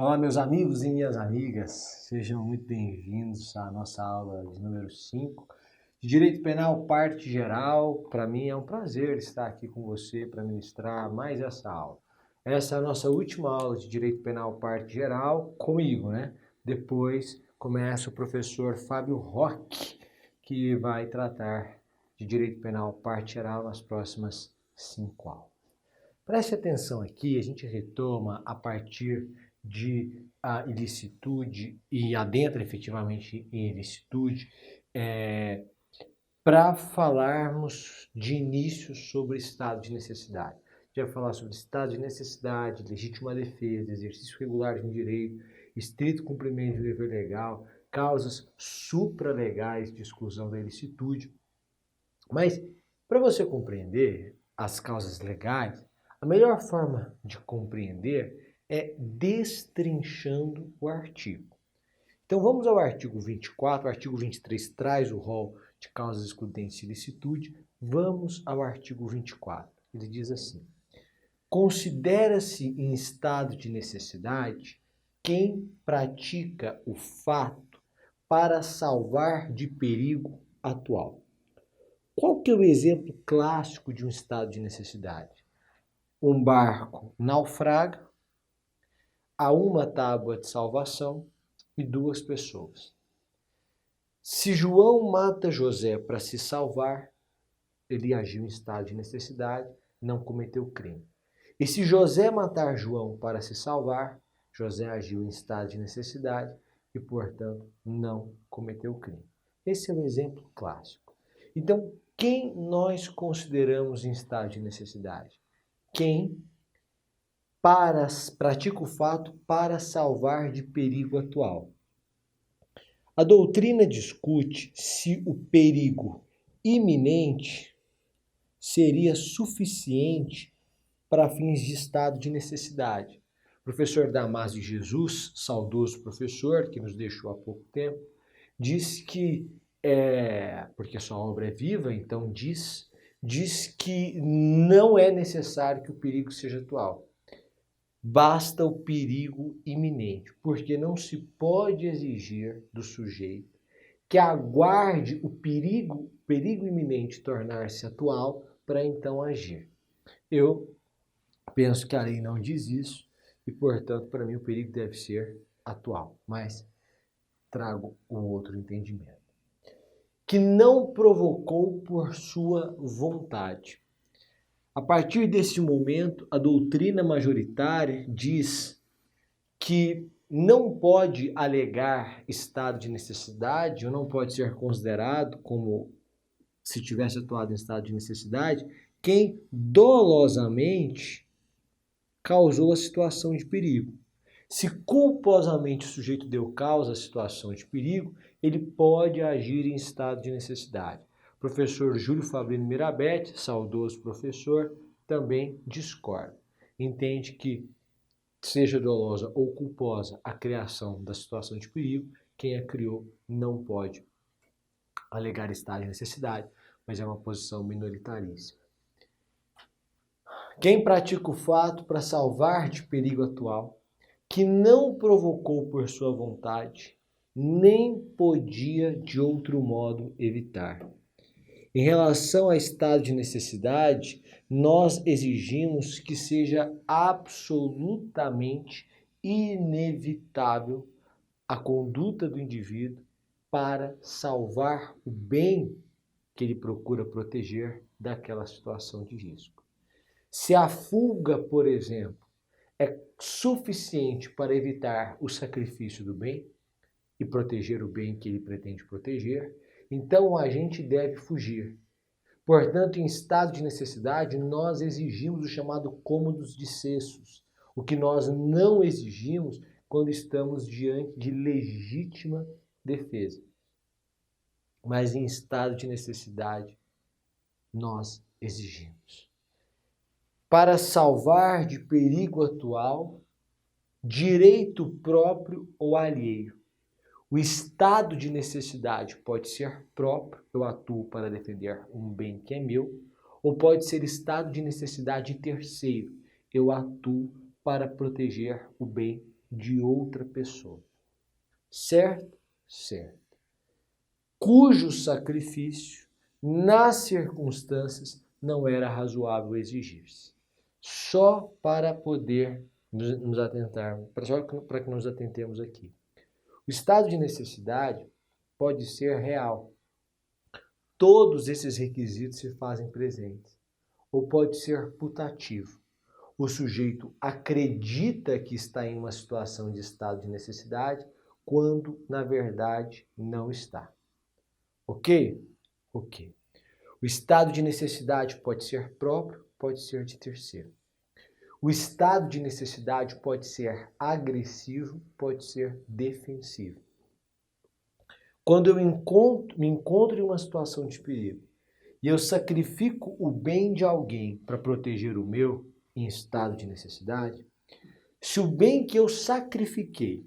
Olá, meus amigos e minhas amigas, sejam muito bem-vindos à nossa aula de número 5 de Direito Penal, parte geral. Para mim é um prazer estar aqui com você para ministrar mais essa aula. Essa é a nossa última aula de Direito Penal, parte geral, comigo, né? Depois começa o professor Fábio Roque, que vai tratar de Direito Penal, parte geral nas próximas 5 aulas. Preste atenção aqui, a gente retoma a partir de ilicitude e adentra efetivamente em ilicitude para falarmos de início sobre estado de necessidade. A gente vai falar sobre estado de necessidade, legítima defesa, exercício regular de um direito, estrito cumprimento de dever legal, causas supralegais de exclusão da ilicitude. Mas, para você compreender as causas legais, a melhor forma de compreender é destrinchando o artigo. Então vamos ao artigo 24, o artigo 23 traz o rol de causas excludentes de ilicitude. Vamos ao artigo 24. Ele diz assim: considera-se em estado de necessidade quem pratica o fato para salvar de perigo atual. Qual que é o exemplo clássico de um estado de necessidade? Um barco naufraga, há uma tábua de salvação e 2 pessoas. Se João mata José para se salvar, ele agiu em estado de necessidade, não cometeu crime. E se José matar João para se salvar, José agiu em estado de necessidade e, portanto, não cometeu crime. Esse é o exemplo clássico. Então, quem nós consideramos em estado de necessidade? Quem pratica o fato para salvar de perigo atual. A doutrina discute se o perigo iminente seria suficiente para fins de estado de necessidade. O professor Damásio de Jesus, saudoso professor, que nos deixou há pouco tempo, diz que, porque a sua obra é viva, então diz que não é necessário que o perigo seja atual. Basta o perigo iminente, porque não se pode exigir do sujeito que aguarde o perigo iminente tornar-se atual para então agir. Eu penso que a lei não diz isso e, portanto, para mim o perigo deve ser atual, mas trago um outro entendimento. Que não provocou por sua vontade. A partir desse momento, a doutrina majoritária diz que não pode alegar estado de necessidade ou não pode ser considerado como se tivesse atuado em estado de necessidade quem dolosamente causou a situação de perigo. Se culposamente o sujeito deu causa à situação de perigo, ele pode agir em estado de necessidade. O professor Júlio Fabrino Mirabete, saudoso professor, também discorda. Entende que, seja dolosa ou culposa a criação da situação de perigo, quem a criou não pode alegar estado de necessidade, mas é uma posição minoritaríssima. Quem pratica o fato para salvar de perigo atual, que não provocou por sua vontade, nem podia de outro modo evitar. Em relação a estado de necessidade, nós exigimos que seja absolutamente inevitável a conduta do indivíduo para salvar o bem que ele procura proteger daquela situação de risco. Se a fuga, por exemplo, é suficiente para evitar o sacrifício do bem e proteger o bem que ele pretende proteger, então o agente deve fugir. Portanto, em estado de necessidade, nós exigimos o chamado cômodos dissensus, o que nós não exigimos quando estamos diante de legítima defesa. Mas em estado de necessidade, nós exigimos. Para salvar de perigo atual, direito próprio ou alheio. O estado de necessidade pode ser próprio, eu atuo para defender um bem que é meu, ou pode ser estado de necessidade terceiro, eu atuo para proteger o bem de outra pessoa. Certo? Certo. Cujo sacrifício, nas circunstâncias, não era razoável exigir-se. Só para poder nos atentar, só para que nos atentemos aqui. O estado de necessidade pode ser real. Todos esses requisitos se fazem presentes. Ou pode ser putativo. O sujeito acredita que está em uma situação de estado de necessidade, quando, na verdade, não está. Ok? Ok. O estado de necessidade pode ser próprio, pode ser de terceiro. O estado de necessidade pode ser agressivo, pode ser defensivo. Quando eu me encontro em uma situação de perigo e eu sacrifico o bem de alguém para proteger o meu em estado de necessidade, se o bem que eu sacrifiquei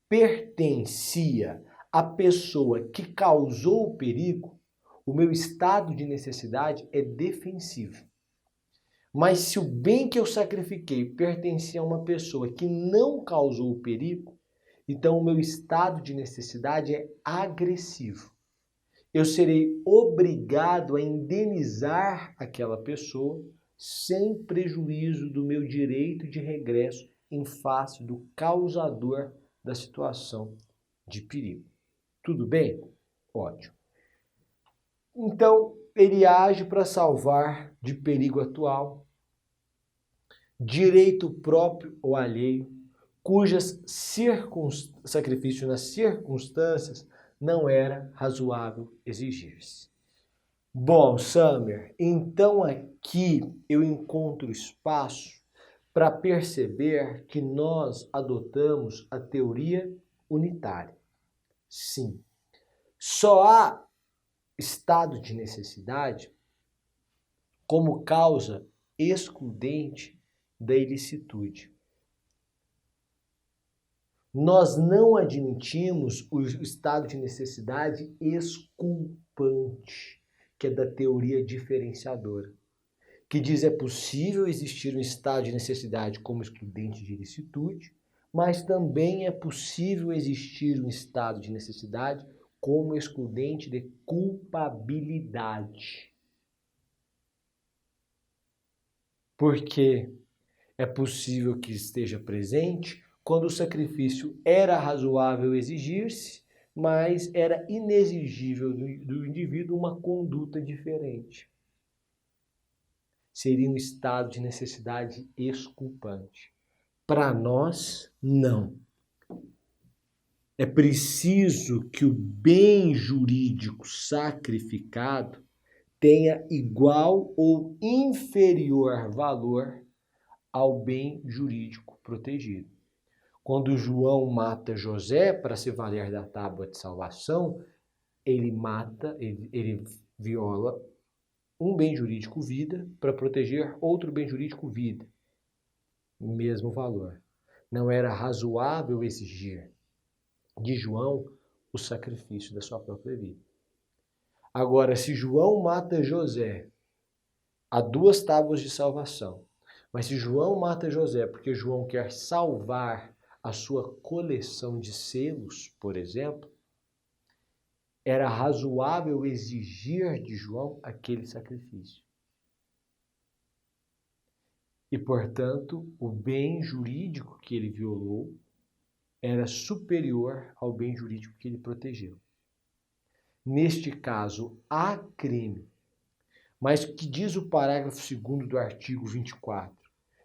pertencia à pessoa que causou o perigo, o meu estado de necessidade é defensivo. Mas se o bem que eu sacrifiquei pertencia a uma pessoa que não causou o perigo, então o meu estado de necessidade é agressivo. Eu serei obrigado a indenizar aquela pessoa sem prejuízo do meu direito de regresso em face do causador da situação de perigo. Tudo bem? Ótimo. Então, ele age para salvar de perigo atual, direito próprio ou alheio, cujas sacrifício nas circunstâncias não era razoável exigir-se. Bom, Summer, então aqui eu encontro espaço para perceber que nós adotamos a teoria unitária. Sim, só há estado de necessidade como causa excludente da ilicitude. Nós não admitimos o estado de necessidade exculpante, que é da teoria diferenciadora, que diz é possível existir um estado de necessidade como excludente de ilicitude, mas também é possível existir um estado de necessidade como excludente de culpabilidade. Porque é possível que esteja presente quando o sacrifício era razoável exigir-se, mas era inexigível do indivíduo uma conduta diferente. Seria um estado de necessidade exculpante. Para nós, não. É preciso que o bem jurídico sacrificado tenha igual ou inferior valor ao bem jurídico protegido. Quando João mata José para se valer da tábua de salvação, ele viola um bem jurídico vida para proteger outro bem jurídico vida. Mesmo valor. Não era razoável exigir de João o sacrifício da sua própria vida. Agora, se João mata José, há duas tábuas de salvação. Mas se João mata José porque João quer salvar a sua coleção de selos, por exemplo, era razoável exigir de João aquele sacrifício. E, portanto, o bem jurídico que ele violou era superior ao bem jurídico que ele protegeu. Neste caso, há crime. Mas o que diz o parágrafo 2º do artigo 24?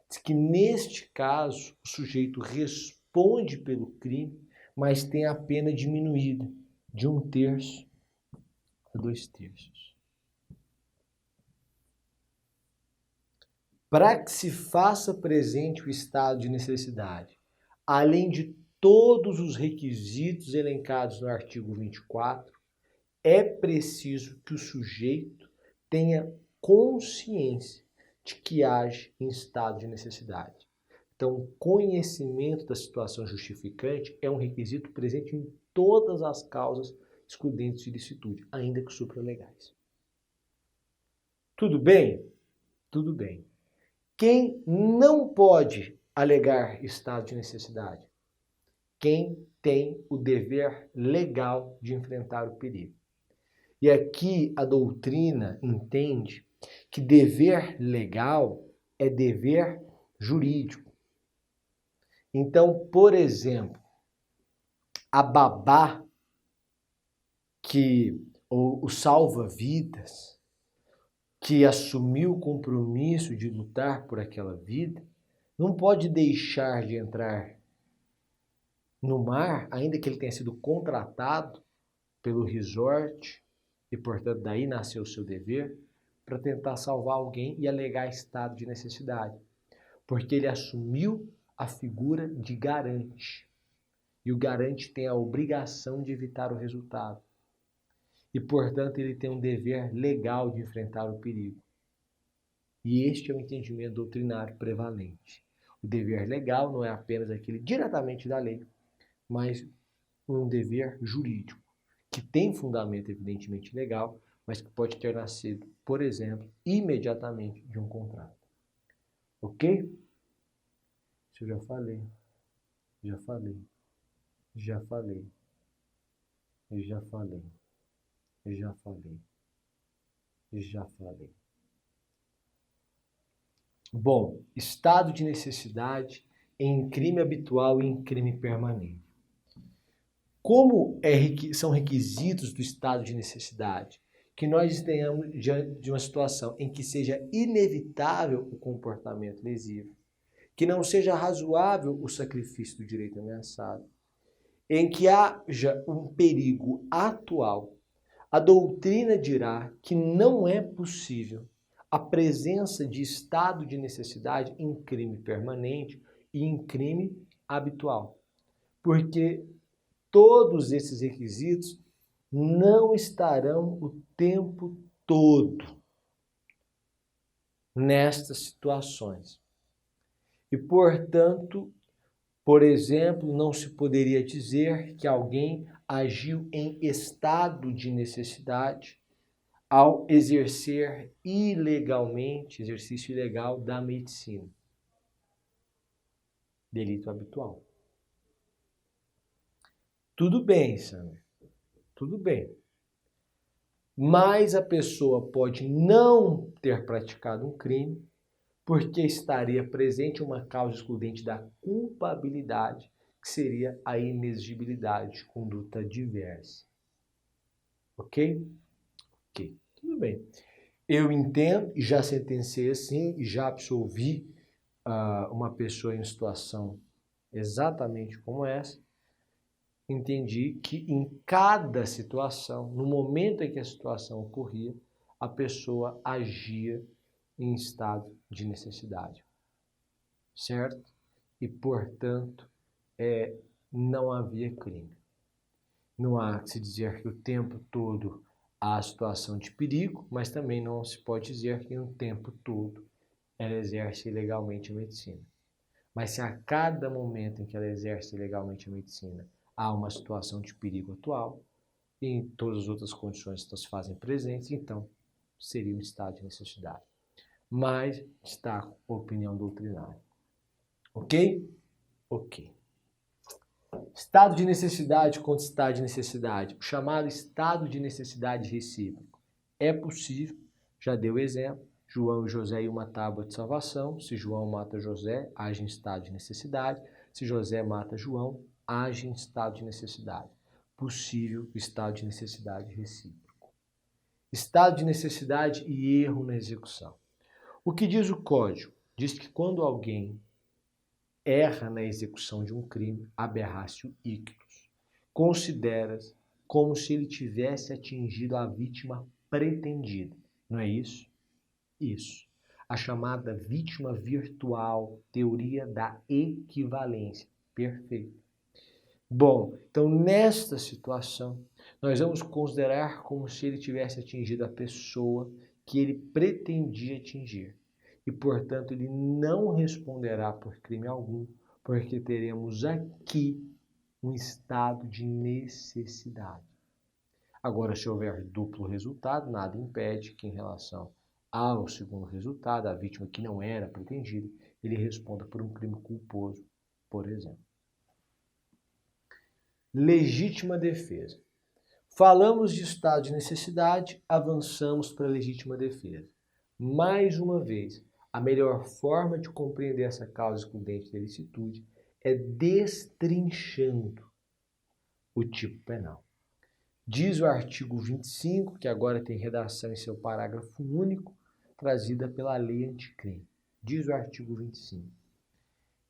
Diz que, neste caso, o sujeito responde pelo crime, mas tem a pena diminuída de 1/3 a 2/3. Para que se faça presente o estado de necessidade, além de todos os requisitos elencados no artigo 24, é preciso que o sujeito tenha consciência de que age em estado de necessidade. Então, o conhecimento da situação justificante é um requisito presente em todas as causas excludentes de ilicitude, ainda que supralegais. Tudo bem? Tudo bem. Quem não pode alegar estado de necessidade? quem tem o dever legal de enfrentar o perigo. E aqui a doutrina entende que dever legal é dever jurídico. Então, por exemplo, a babá ou o salva-vidas, que assumiu o compromisso de lutar por aquela vida, não pode deixar de entrar no mar, ainda que ele tenha sido contratado pelo resort, e portanto daí nasceu o seu dever, para tentar salvar alguém e alegar estado de necessidade. Porque ele assumiu a figura de garante. E o garante tem a obrigação de evitar o resultado. E, portanto, ele tem um dever legal de enfrentar o perigo. E este é o entendimento doutrinário prevalente. O dever legal não é apenas aquele diretamente da lei, mas um dever jurídico, que tem fundamento evidentemente legal, mas que pode ter nascido, por exemplo, imediatamente de um contrato. Ok? Isso eu já falei, já falei, já falei, já falei, já falei, já falei. Bom, estado de necessidade em crime habitual e em crime permanente. Como são requisitos do estado de necessidade que nós tenhamos diante de uma situação em que seja inevitável o comportamento lesivo, que não seja razoável o sacrifício do direito ameaçado, em que haja um perigo atual, a doutrina dirá que não é possível a presença de estado de necessidade em crime permanente e em crime habitual, porque todos esses requisitos não estarão o tempo todo nestas situações. E, portanto, por exemplo, não se poderia dizer que alguém agiu em estado de necessidade ao exercer ilegalmente, exercício ilegal da medicina. Delito habitual. Tudo bem, Samuel. Tudo bem. Mas a pessoa pode não ter praticado um crime porque estaria presente uma causa excludente da culpabilidade, que seria a inexigibilidade de conduta diversa. Ok? Ok. Tudo bem. Eu entendo e já sentenciei assim e já absolvi uma pessoa em situação exatamente como essa. Entendi que em cada situação, no momento em que a situação ocorria, a pessoa agia em estado de necessidade, certo? E, portanto, não havia crime. Não há que se dizer que o tempo todo há situação de perigo, mas também não se pode dizer que o tempo todo ela exerce ilegalmente a medicina. Mas se a cada momento em que ela exerce ilegalmente a medicina há uma situação de perigo atual, e em todas as outras condições que se fazem presentes, então seria um estado de necessidade. Mas está a opinião doutrinária. Ok? Ok. Estado de necessidade contra estado de necessidade. O chamado estado de necessidade recíproco. É possível, já deu exemplo, João e José e uma tábua de salvação. Se João mata José, age em estado de necessidade. Se José mata João, age em estado de necessidade. Possível o estado de necessidade recíproco. Estado de necessidade e erro na execução. O que diz o código? Diz que quando alguém erra na execução de um crime, aberratio ictus, consideras como se ele tivesse atingido a vítima pretendida. Não é isso? Isso. A chamada vítima virtual, teoria da equivalência. Perfeito. Bom, então nesta situação, nós vamos considerar como se ele tivesse atingido a pessoa que ele pretendia atingir. E, portanto, ele não responderá por crime algum, porque teremos aqui um estado de necessidade. Agora, se houver duplo resultado, nada impede que, em relação ao segundo resultado, a vítima que não era pretendida, ele responda por um crime culposo, por exemplo. Legítima defesa. Falamos de estado de necessidade, avançamos para a legítima defesa. Mais uma vez, a melhor forma de compreender essa causa excludente da ilicitude é destrinchando o tipo penal. Diz o artigo 25, que agora tem redação em seu parágrafo único, trazida pela lei anticrime. Diz o artigo 25.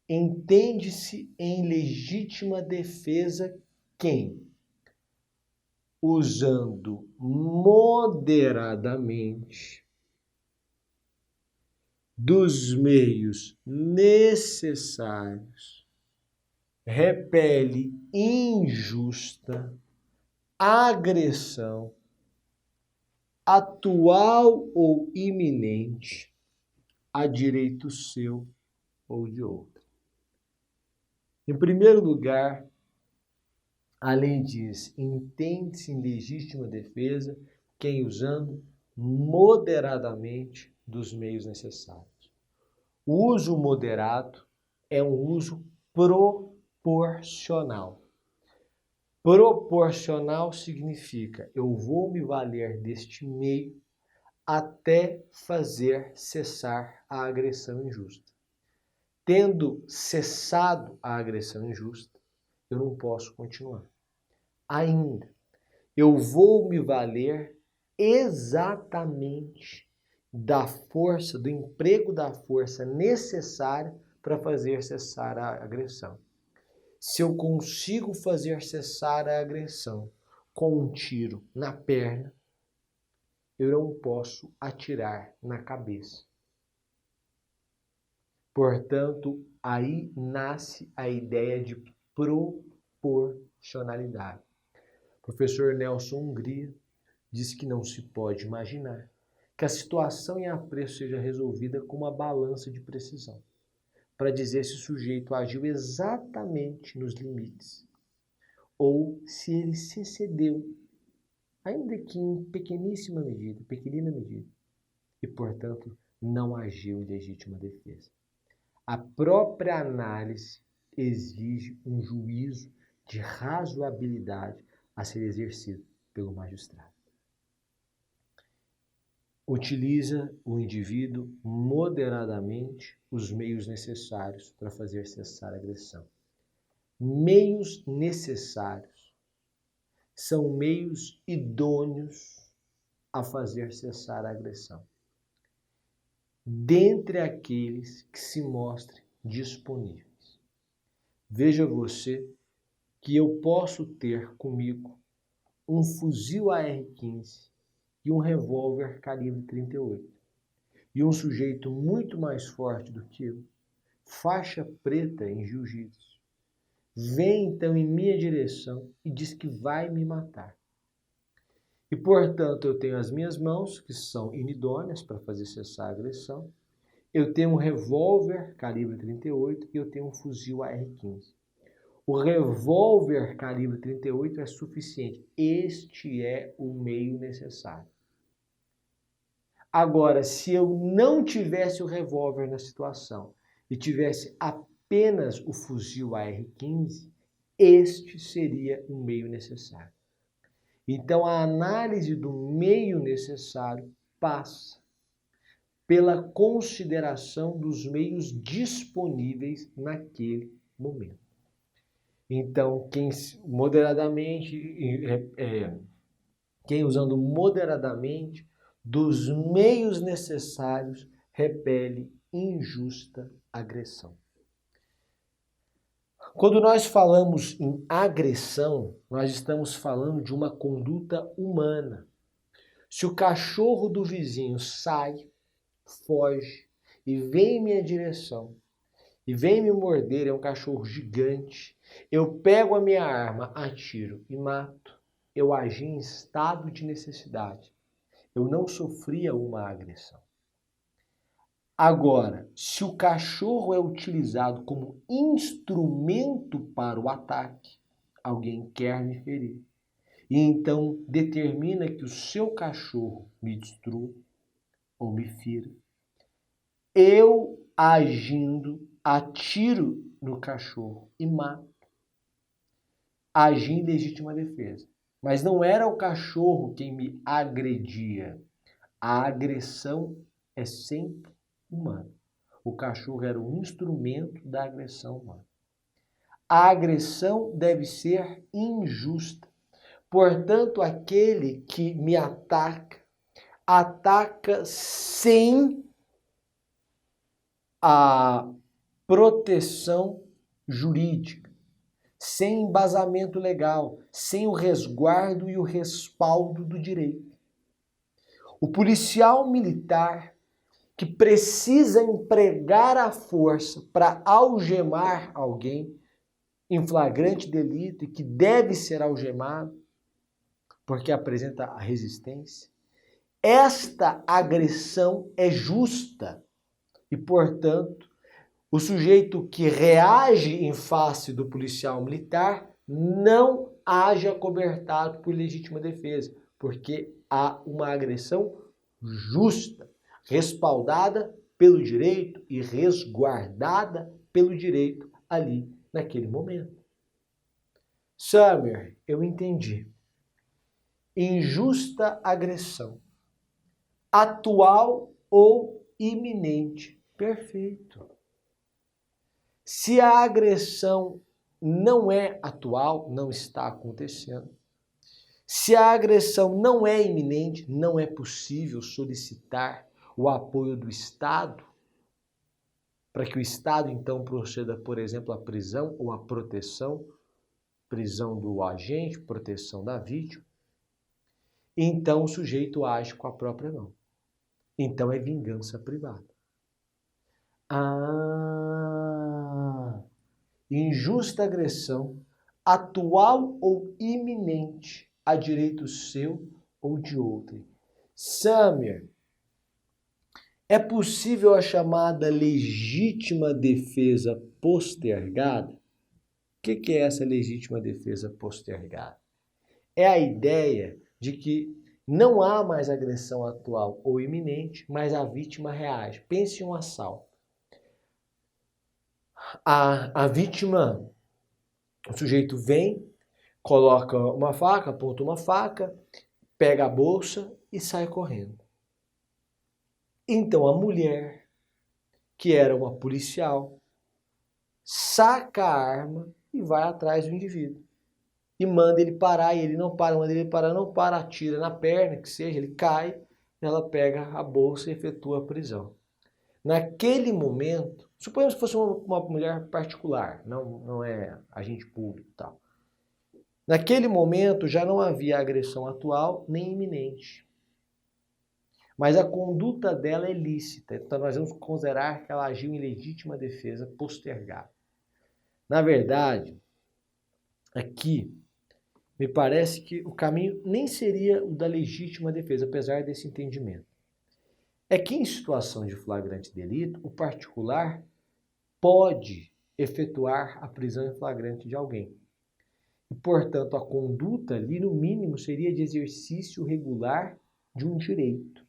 Entende-se em legítima defesa quem, usando moderadamente dos meios necessários, repele injusta agressão atual ou iminente a direito seu ou de outro. Em primeiro lugar, a lei diz: entende-se em legítima defesa quem usando moderadamente dos meios necessários. O uso moderado é um uso proporcional. Proporcional significa eu vou me valer deste meio até fazer cessar a agressão injusta. Tendo cessado a agressão injusta, eu não posso continuar. Ainda, eu vou me valer exatamente da força, do emprego da força necessária para fazer cessar a agressão. Se eu consigo fazer cessar a agressão com um tiro na perna, eu não posso atirar na cabeça. Portanto, aí nasce a ideia de proporcionalidade. O professor Nelson Hungria diz que não se pode imaginar que a situação em apreço seja resolvida com uma balança de precisão, para dizer se o sujeito agiu exatamente nos limites ou se ele se excedeu, ainda que em pequenina medida, e, portanto, não agiu em legítima defesa. A própria análise exige um juízo de razoabilidade a ser exercido pelo magistrado. Utiliza o indivíduo moderadamente os meios necessários para fazer cessar a agressão. Meios necessários são meios idôneos a fazer cessar a agressão, dentre aqueles que se mostrem disponíveis. Veja você que eu posso ter comigo um fuzil AR-15 e um revólver calibre 38. E um sujeito muito mais forte do que eu, faixa preta em jiu-jitsu, vem então em minha direção e diz que vai me matar. E, portanto, eu tenho as minhas mãos, que são inidôneas para fazer cessar a agressão, eu tenho um revólver calibre 38 e eu tenho um fuzil AR-15. O revólver calibre 38 é suficiente. Este é o meio necessário. Agora, se eu não tivesse o revólver na situação e tivesse apenas o fuzil AR-15, este seria o meio necessário. Então, a análise do meio necessário passa pela consideração dos meios disponíveis naquele momento. Então, quem usando moderadamente dos meios necessários repele injusta agressão. Quando nós falamos em agressão, nós estamos falando de uma conduta humana. Se o cachorro do vizinho sai, foge e vem em minha direção e vem me morder, é um cachorro gigante, eu pego a minha arma, atiro e mato, eu agi em estado de necessidade. Eu não sofria uma agressão. Agora, se o cachorro é utilizado como instrumento para o ataque, alguém quer me ferir, e então determina que o seu cachorro me destrua ou me fira, eu agindo, atiro no cachorro e mato. agi em legítima defesa. Mas não era o cachorro quem me agredia. A agressão é sempre humana. O cachorro era um instrumento da agressão humana. A agressão deve ser injusta. Portanto, aquele que me ataca, ataca sem a proteção jurídica, sem embasamento legal, sem o resguardo e o respaldo do direito. O policial militar que precisa empregar a força para algemar alguém em flagrante delito e que deve ser algemado porque apresenta a resistência, esta agressão é justa e, portanto, o sujeito que reage em face do policial militar não age acobertado por legítima defesa, porque há uma agressão justa, respaldada pelo direito e resguardada pelo direito ali naquele momento. Summer, eu entendi. Injusta agressão, atual ou iminente. Perfeito. Se a agressão não é atual, não está acontecendo. Se a agressão não é iminente, não é possível solicitar o apoio do Estado para que o Estado então proceda, por exemplo, à prisão ou à proteção, prisão do agente, proteção da vítima. Então o sujeito age com a própria mão. Então é vingança privada. Injusta agressão, atual ou iminente, a direito seu ou de outrem. Summer, é possível a chamada legítima defesa postergada? O que é essa legítima defesa postergada? É a ideia de que não há mais agressão atual ou iminente, mas a vítima reage. Pense em um assalto. A vítima, o sujeito vem, coloca uma faca, aponta uma faca, pega a bolsa e sai correndo. Então a mulher, que era uma policial, saca a arma e vai atrás do indivíduo. E manda ele parar, e ele não para, manda ele parar, não para, atira na perna, que seja, ele cai, ela pega a bolsa e efetua a prisão. Naquele momento, suponhamos que fosse uma mulher particular, não é agente público e tal. Naquele momento já não havia agressão atual nem iminente. Mas a conduta dela é lícita, então nós vamos considerar que ela agiu em legítima defesa postergada. Na verdade, aqui, me parece que o caminho nem seria o da legítima defesa, apesar desse entendimento. É que em situação de flagrante delito, o particular pode efetuar a prisão em flagrante de alguém. E, portanto, a conduta ali, no mínimo, seria de exercício regular de um direito.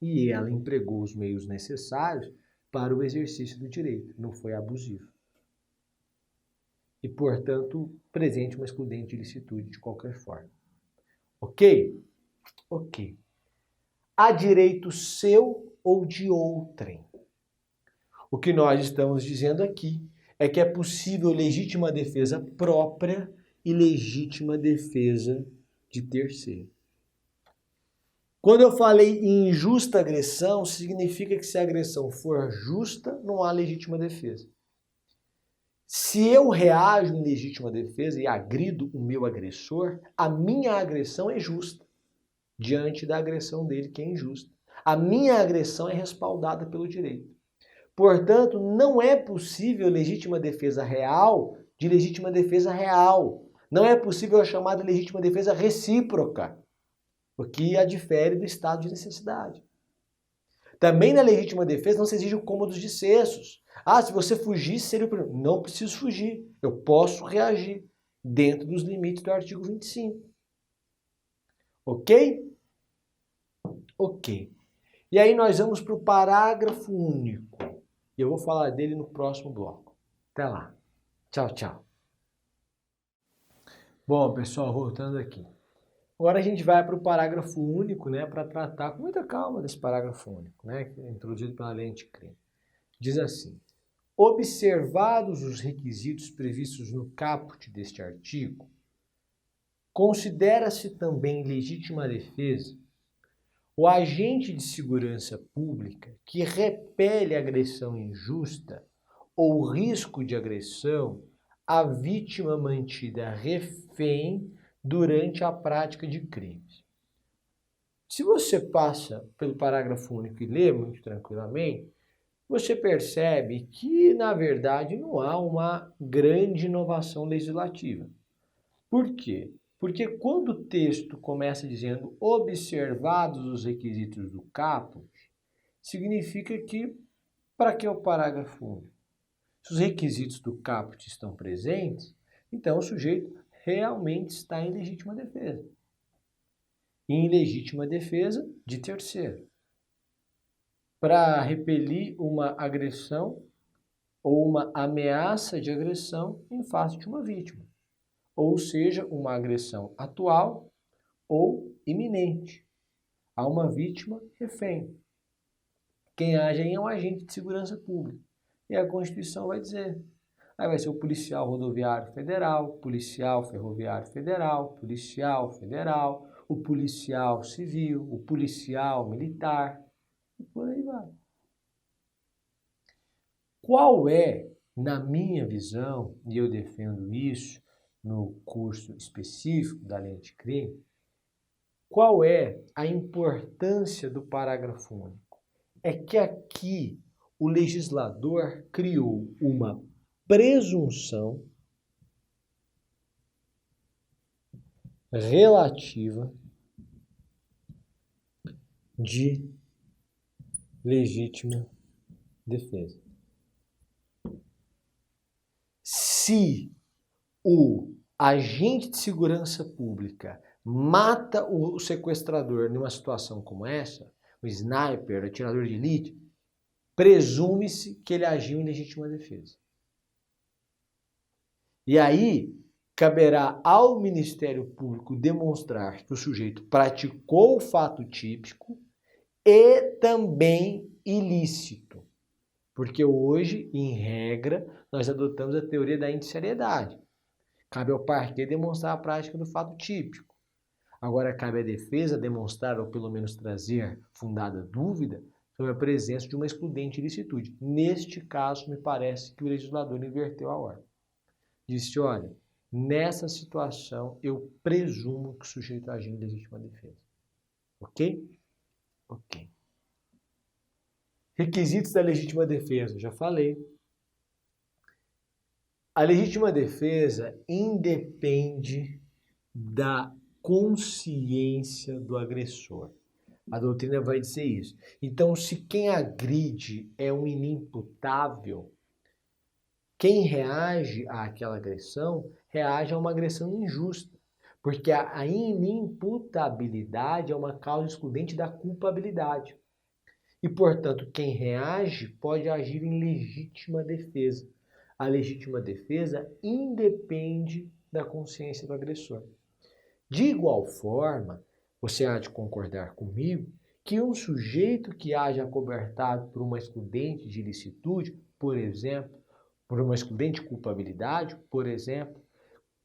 E ela empregou os meios necessários para o exercício do direito, não foi abusivo. E, portanto, presente uma excludente de ilicitude de qualquer forma. Ok? Ok. Há direito seu ou de outrem. O que nós estamos dizendo aqui é que é possível legítima defesa própria e legítima defesa de terceiro. Quando eu falei em injusta agressão, significa que se a agressão for justa, não há legítima defesa. Se eu reajo em legítima defesa e agrido o meu agressor, a minha agressão é justa diante da agressão dele, que é injusta. A minha agressão é respaldada pelo direito. Portanto, não é possível legítima defesa real de legítima defesa real. Não é possível a chamada legítima defesa recíproca, o que a difere do estado de necessidade. Também na legítima defesa não se exige o cômodo de cessos. Se você fugisse, seria o problema. Não preciso fugir. Eu posso reagir dentro dos limites do artigo 25. Ok? Ok. E aí nós vamos para o parágrafo único. E eu vou falar dele no próximo bloco. Até lá. Tchau, tchau. Bom, pessoal, voltando aqui. Agora a gente vai para o parágrafo único, né, para tratar com muita calma desse parágrafo único, né, que é introduzido pela lei anticrime. Diz assim: observados os requisitos previstos no caput deste artigo, considera-se também legítima defesa o agente de segurança pública que repele agressão injusta ou risco de agressão à vítima mantida refém durante a prática de crimes. Se você passa pelo parágrafo único e lê muito tranquilamente, você percebe que, na verdade, não há uma grande inovação legislativa. Por quê? Porque quando o texto começa dizendo observados os requisitos do caput, significa que, para que o parágrafo único? Se os requisitos do caput estão presentes, então o sujeito realmente está em legítima defesa. E em legítima defesa de terceiro. Para repelir uma agressão ou uma ameaça de agressão em face de uma vítima. Ou seja, uma agressão atual ou iminente a uma vítima refém. Quem age aí é um agente de segurança pública. E a Constituição vai dizer. Aí vai ser o policial rodoviário federal, policial ferroviário federal, policial federal, o policial civil, o policial militar, e por aí vai. Qual é, na minha visão, e eu defendo isso no curso específico da lei anticrime, qual é a importância do parágrafo único? É que aqui o legislador criou uma presunção relativa de legítima defesa. Se o agente de segurança pública mata o sequestrador numa situação como essa, o sniper, o atirador de elite, presume-se que ele agiu em legítima defesa. E aí, caberá ao Ministério Público demonstrar que o sujeito praticou o fato típico e também ilícito. Porque hoje, em regra, nós adotamos a teoria da indiciariedade. Cabe ao parquet demonstrar a prática do fato típico. Agora, cabe à defesa demonstrar, ou pelo menos trazer fundada dúvida, sobre a presença de uma excludente ilicitude. Neste caso, me parece que o legislador inverteu a ordem. Disse, olha, nessa situação eu presumo que o sujeito agiu em legítima defesa. Ok? Ok. Requisitos da legítima defesa, já falei. A legítima defesa independe da consciência do agressor. A doutrina vai dizer isso. Então, se quem agride é um inimputável, quem reage àquela agressão, reage a uma agressão injusta. Porque a inimputabilidade é uma causa excludente da culpabilidade. E, portanto, quem reage pode agir em legítima defesa. A legítima defesa independe da consciência do agressor. De igual forma, você há de concordar comigo que um sujeito que age acobertado por uma excludente de ilicitude, por exemplo, por uma excludente culpabilidade, por exemplo,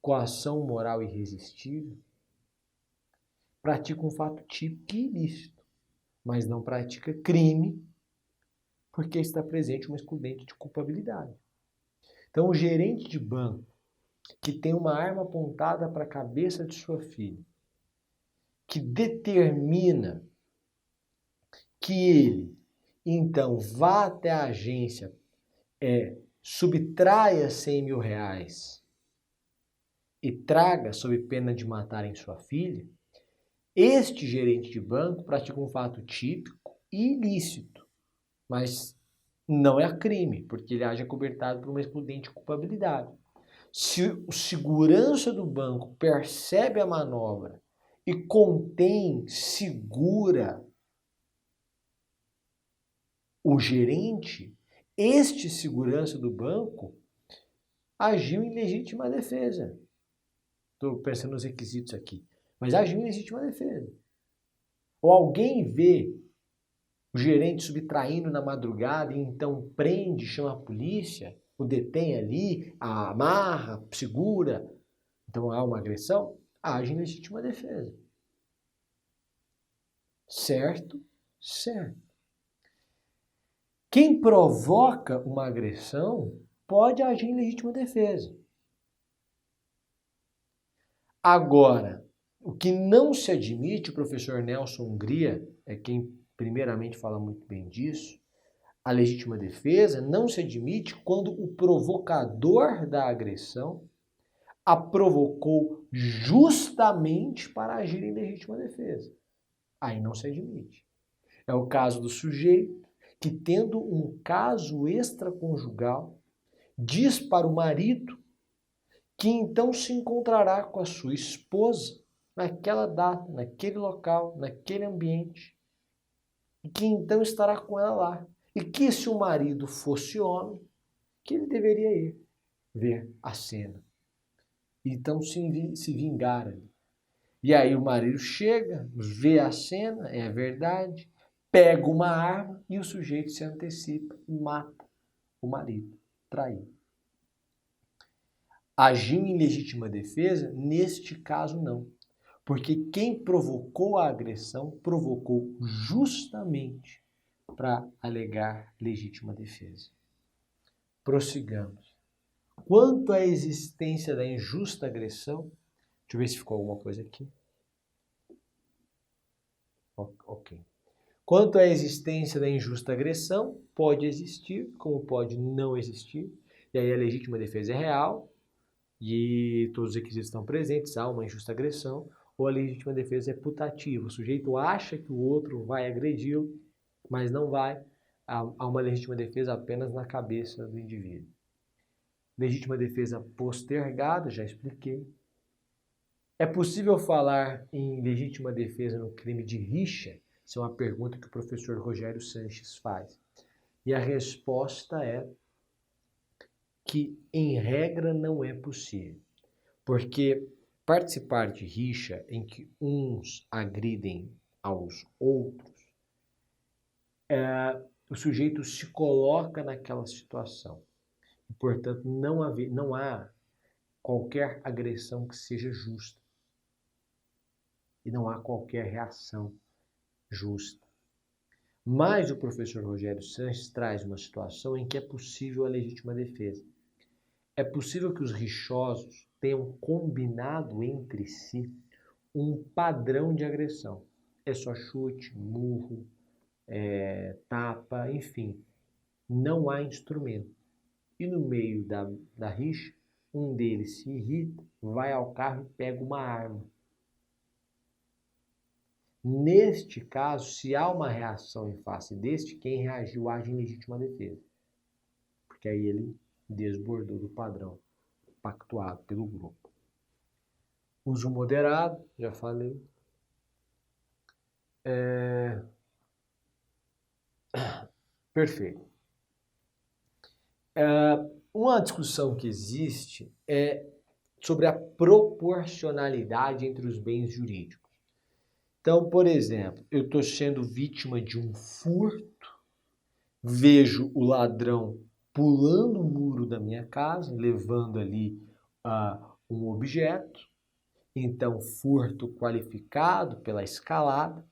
coação moral irresistível, pratica um fato típico e ilícito, mas não pratica crime porque está presente uma excludente de culpabilidade. Então, o gerente de banco que tem uma arma apontada para a cabeça de sua filha, que determina que ele, então, vá até a agência, subtraia 100 mil reais e traga sob pena de matarem sua filha, este gerente de banco pratica um fato típico e ilícito, mas não é crime, porque ele age acobertado por uma excludente culpabilidade. Se o segurança do banco percebe a manobra e contém, segura o gerente, este segurança do banco agiu em legítima defesa. estou pensando nos requisitos aqui, mas agiu em legítima defesa. Ou alguém vê o gerente subtraindo na madrugada e então prende, chama a polícia, o detém ali, a amarra, segura. Então há uma agressão, age em legítima defesa. Certo? Certo. Quem provoca uma agressão pode agir em legítima defesa. Agora, o que não se admite, o professor Nelson Hungria é quem primeiramente fala muito bem disso, a legítima defesa não se admite quando o provocador da agressão a provocou justamente para agir em legítima defesa. Aí não se admite. É o caso do sujeito que, tendo um caso extraconjugal, diz para o marido que então se encontrará com a sua esposa naquela data, naquele local, naquele ambiente, e que então estará com ela lá. E que se o marido fosse homem, que ele deveria ir ver a cena. Então se vingar ali. E aí o marido chega, vê a cena, é verdade, pega uma arma e o sujeito se antecipa e mata o marido, traído. Agiu em legítima defesa? Neste caso não. Porque quem provocou a agressão provocou justamente para alegar legítima defesa. Prossigamos. Quanto à existência da injusta agressão, deixa eu ver se ficou alguma coisa aqui. Ok. Quanto à existência da injusta agressão, pode existir, como pode não existir. E aí a legítima defesa é real e todos os requisitos estão presentes, há uma injusta agressão, ou a legítima defesa é putativa. O sujeito acha que o outro vai agredi-lo, mas não vai. Há uma legítima defesa apenas na cabeça do indivíduo. Legítima defesa postergada, já expliquei. É possível falar em legítima defesa no crime de rixa? Essa é uma pergunta que o professor Rogério Sanches faz. E a resposta é que, em regra, não é possível. Porque participar de rixa em que uns agridem aos outros, o sujeito se coloca naquela situação. E, portanto, não há qualquer agressão que seja justa. E não há qualquer reação justa. Mas o professor Rogério Sanches traz uma situação em que é possível a legítima defesa. É possível que os rixosos tenham combinado entre si um padrão de agressão. É só chute, murro, tapa, enfim. Não há instrumento. E no meio da rixa, um deles se irrita, vai ao carro e pega uma arma. Neste caso, se há uma reação em face deste, quem reagiu age em legítima defesa. Porque aí ele desbordou do padrão pactuado pelo grupo. Uso moderado, já falei. Perfeito. Uma discussão que existe é sobre a proporcionalidade entre os bens jurídicos. Então, por exemplo, eu estou sendo vítima de um furto, vejo o ladrão pulando o muro da minha casa, levando ali um objeto, então furto qualificado pela escalada,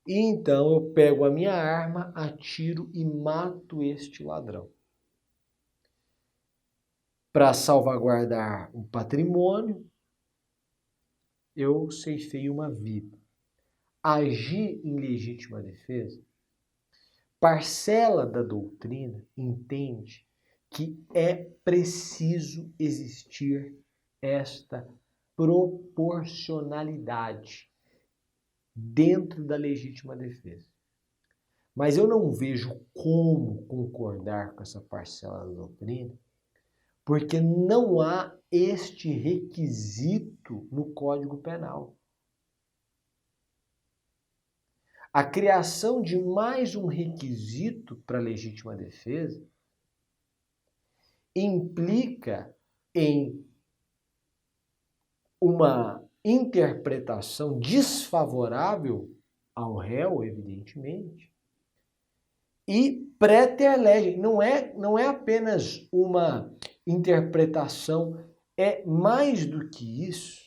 e então eu pego a minha arma, atiro e mato este ladrão. Para salvaguardar o patrimônio, eu ceifei uma vida. Agir em legítima defesa, parcela da doutrina entende que é preciso existir esta proporcionalidade dentro da legítima defesa. Mas eu não vejo como concordar com essa parcela da doutrina, porque não há este requisito no Código Penal. A criação de mais um requisito para a legítima defesa implica em uma interpretação desfavorável ao réu, evidentemente, e praeter legem. Não é apenas uma interpretação, é mais do que isso.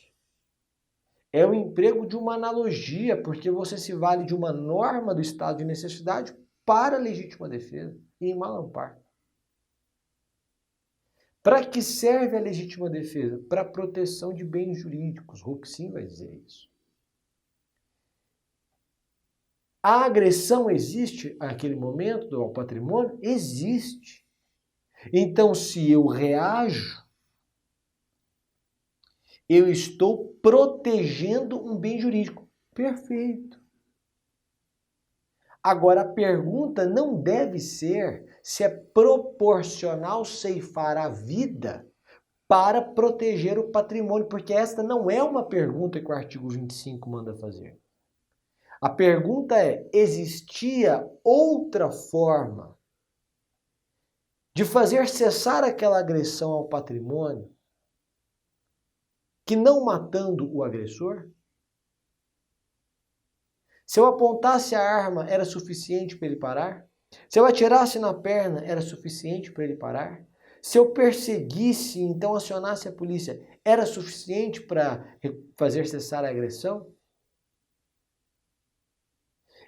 É o emprego de uma analogia, porque você se vale de uma norma do estado de necessidade para a legítima defesa, em malampar. Para que serve a legítima defesa? Para a proteção de bens jurídicos. Roxin vai dizer isso. A agressão existe naquele momento ao patrimônio? Existe. Então, se eu reajo, eu estou protegendo um bem jurídico. Perfeito. Agora, a pergunta não deve ser se é proporcional ceifar a vida para proteger o patrimônio, porque esta não é uma pergunta que o artigo 25 manda fazer. A pergunta é: existia outra forma de fazer cessar aquela agressão ao patrimônio que não matando o agressor? Se eu apontasse a arma, era suficiente para ele parar? Se eu atirasse na perna, era suficiente para ele parar? Se eu perseguisse, então acionasse a polícia, era suficiente para fazer cessar a agressão?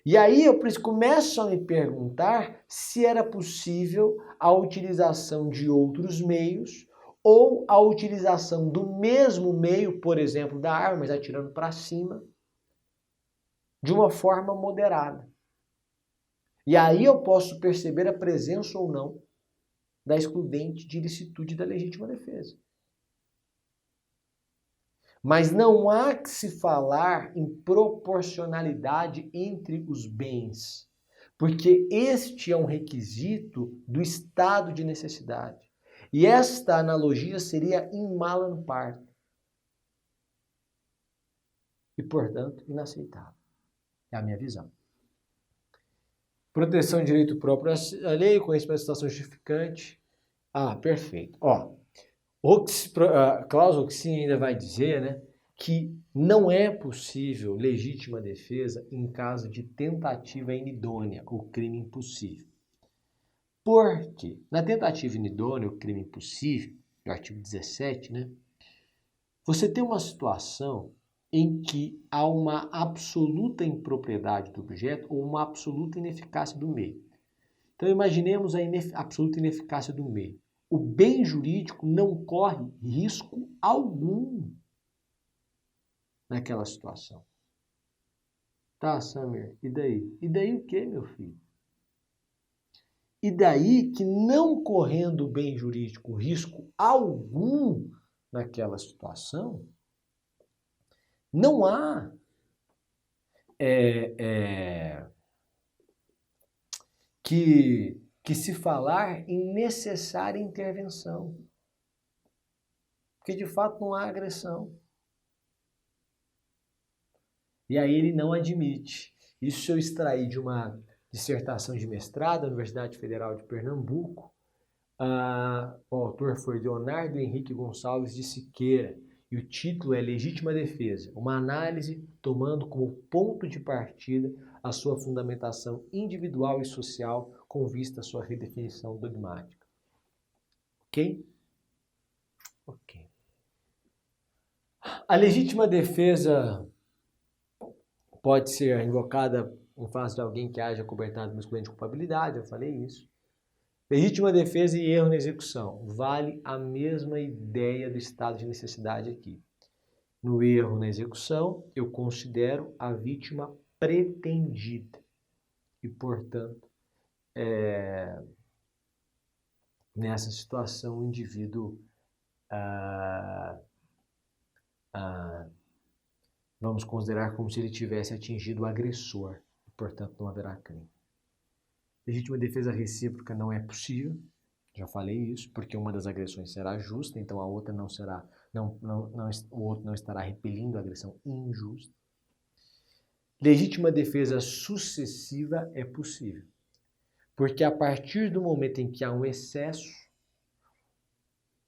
E aí eu começo a me perguntar se era possível a utilização de outros meios ou a utilização do mesmo meio, por exemplo, da arma, mas atirando para cima, de uma forma moderada. E aí eu posso perceber a presença ou não da excludente de ilicitude da legítima defesa. Mas não há que se falar em proporcionalidade entre os bens, porque este é um requisito do estado de necessidade. E esta analogia seria in malam parte. E, portanto, inaceitável. É a minha visão. Proteção de direito próprio à lei, conhecimento da situação justificante. Ah, perfeito. Ó, Klaus Roxin ainda vai dizer, né, que não é possível legítima defesa em caso de tentativa inidônea ou crime impossível. Por quê? Na tentativa inidônea ou crime impossível, no artigo 17, né, você tem uma situação em que há uma absoluta impropriedade do objeto ou uma absoluta ineficácia do meio. Então imaginemos a absoluta ineficácia do meio. O bem jurídico não corre risco algum naquela situação. Tá, Samir, e daí? E daí o que, meu filho? E daí que não correndo o bem jurídico risco algum naquela situação, não há que se falar em necessária intervenção. Porque de fato não há agressão. E aí ele não admite. Isso eu extraí de uma dissertação de mestrado da Universidade Federal de Pernambuco. O autor foi Leonardo Henrique Gonçalves de Siqueira. E o título é Legítima Defesa, uma análise tomando como ponto de partida a sua fundamentação individual e social com vista à sua redefinição dogmática. Ok? Ok. A legítima defesa pode ser invocada em face de alguém que haja cobertado uma excludente culpabilidade, eu falei isso. Legítima defesa e erro na execução. Vale a mesma ideia do estado de necessidade aqui. No erro na execução, eu considero a vítima pretendida. E, portanto, nessa situação, o indivíduo vamos considerar como se ele tivesse atingido o agressor. E, portanto, não haverá crime. Legítima defesa recíproca não é possível. Já falei isso, porque uma das agressões será justa, então a outra não será, o outro não estará repelindo a agressão injusta. Legítima defesa sucessiva é possível, porque a partir do momento em que há um excesso,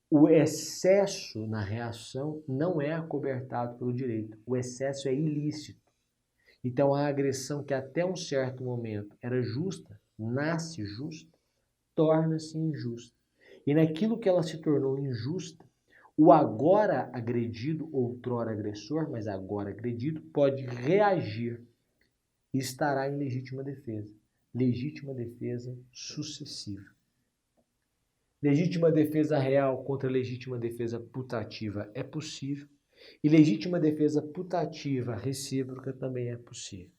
O excesso na reação não é acobertado pelo direito. O excesso é ilícito. Então, a agressão que até um certo momento era justa, nasce justa, torna-se injusta. E naquilo que ela se tornou injusta, o agora agredido, outrora agressor, mas agora agredido, pode reagir e estará em legítima defesa. Legítima defesa sucessiva. Legítima defesa real contra legítima defesa putativa é possível. E legítima defesa putativa recíproca também é possível.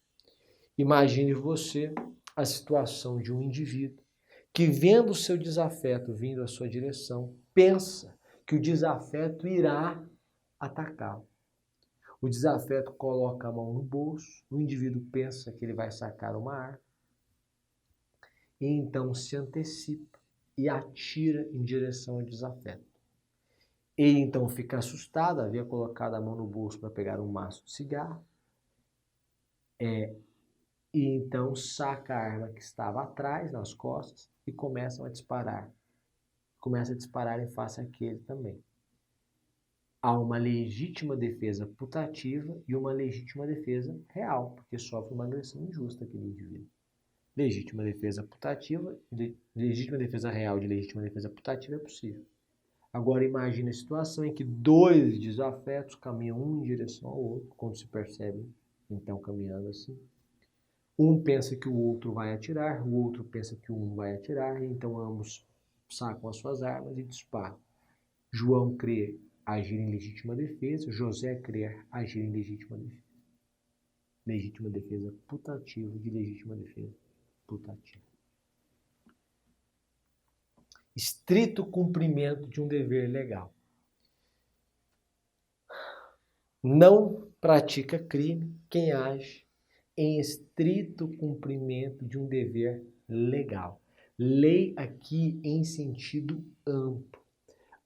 Imagine você a situação de um indivíduo que, vendo o seu desafeto vindo à sua direção, pensa que o desafeto irá atacá-lo. O desafeto coloca a mão no bolso, o indivíduo pensa que ele vai sacar uma arma, e então se antecipa e atira em direção ao desafeto. Ele então fica assustado, havia colocado a mão no bolso para pegar um maço de cigarro, e então saca a arma que estava atrás, nas costas, e começa a disparar. Começa a disparar em face àquele também. Há uma legítima defesa putativa e uma legítima defesa real, porque sofre uma agressão injusta aquele indivíduo. Legítima defesa putativa, legítima defesa real de legítima defesa putativa é possível. Agora imagine a situação em que dois desafetos caminham um em direção ao outro, quando se percebem, então caminhando assim. Um pensa que o outro vai atirar, o outro pensa que um vai atirar, e então ambos sacam as suas armas e disparam. João crê agir em legítima defesa, José crê agir em legítima defesa. Legítima defesa putativa de legítima defesa putativa. Estrito cumprimento de um dever legal. Não pratica crime quem age em estrito cumprimento de um dever legal. Lei aqui em sentido amplo.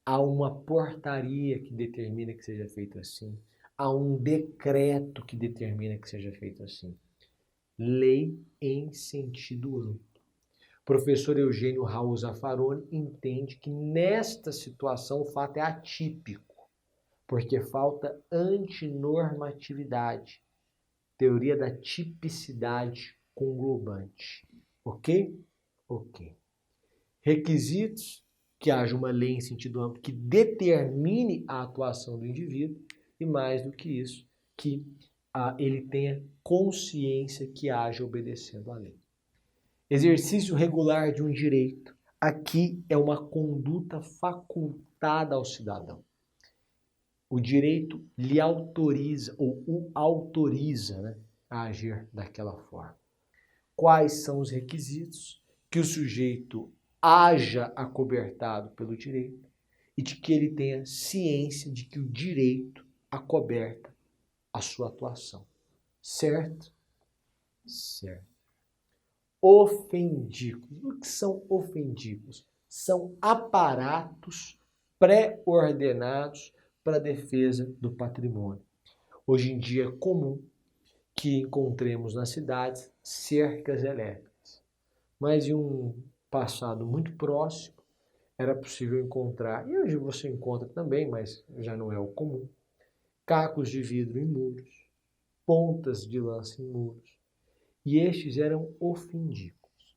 Há uma portaria que determina que seja feito assim. Há um decreto que determina que seja feito assim. Lei em sentido amplo. O professor Eugênio Raul Zaffaroni entende que nesta situação o fato é atípico, porque falta antinormatividade. Teoria da tipicidade conglobante. Ok? Ok. Requisitos: que haja uma lei em sentido amplo que determine a atuação do indivíduo e, mais do que isso, que ele tenha consciência que haja obedecendo à lei. Exercício regular de um direito. Aqui é uma conduta facultada ao cidadão. O direito lhe autoriza, ou o autoriza, né, a agir daquela forma. Quais são os requisitos? Que o sujeito haja acobertado pelo direito e de que ele tenha ciência de que o direito acoberta a sua atuação. Certo? Certo. Ofendículos. O que são ofendículos? São aparatos pré-ordenados para a defesa do patrimônio. Hoje em dia é comum que encontremos nas cidades cercas elétricas, mas em um passado muito próximo era possível encontrar, e hoje você encontra também, mas já não é o comum, cacos de vidro em muros, pontas de lança em muros, e estes eram ofendículos.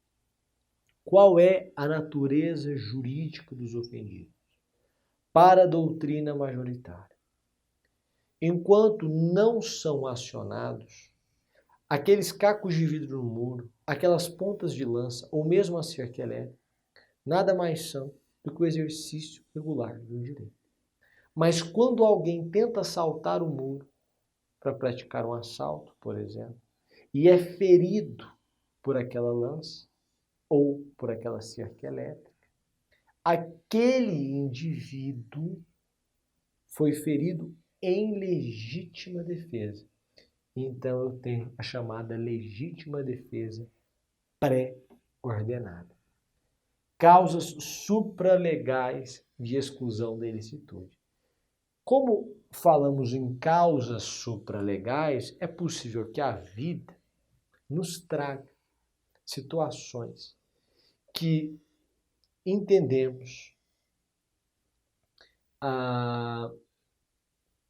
Qual é a natureza jurídica dos ofendículos? Para a doutrina majoritária, enquanto não são acionados, aqueles cacos de vidro no muro, aquelas pontas de lança ou mesmo a cerca elétrica, nada mais são do que o exercício regular do direito. Mas quando alguém tenta saltar o muro para praticar um assalto, por exemplo, e é ferido por aquela lança ou por aquela cerca elétrica, aquele indivíduo foi ferido em legítima defesa. Então eu tenho a chamada legítima defesa pré-ordenada. Causas supralegais de exclusão da ilicitude. Como falamos em causas supralegais, é possível que a vida nos traga situações que entendemos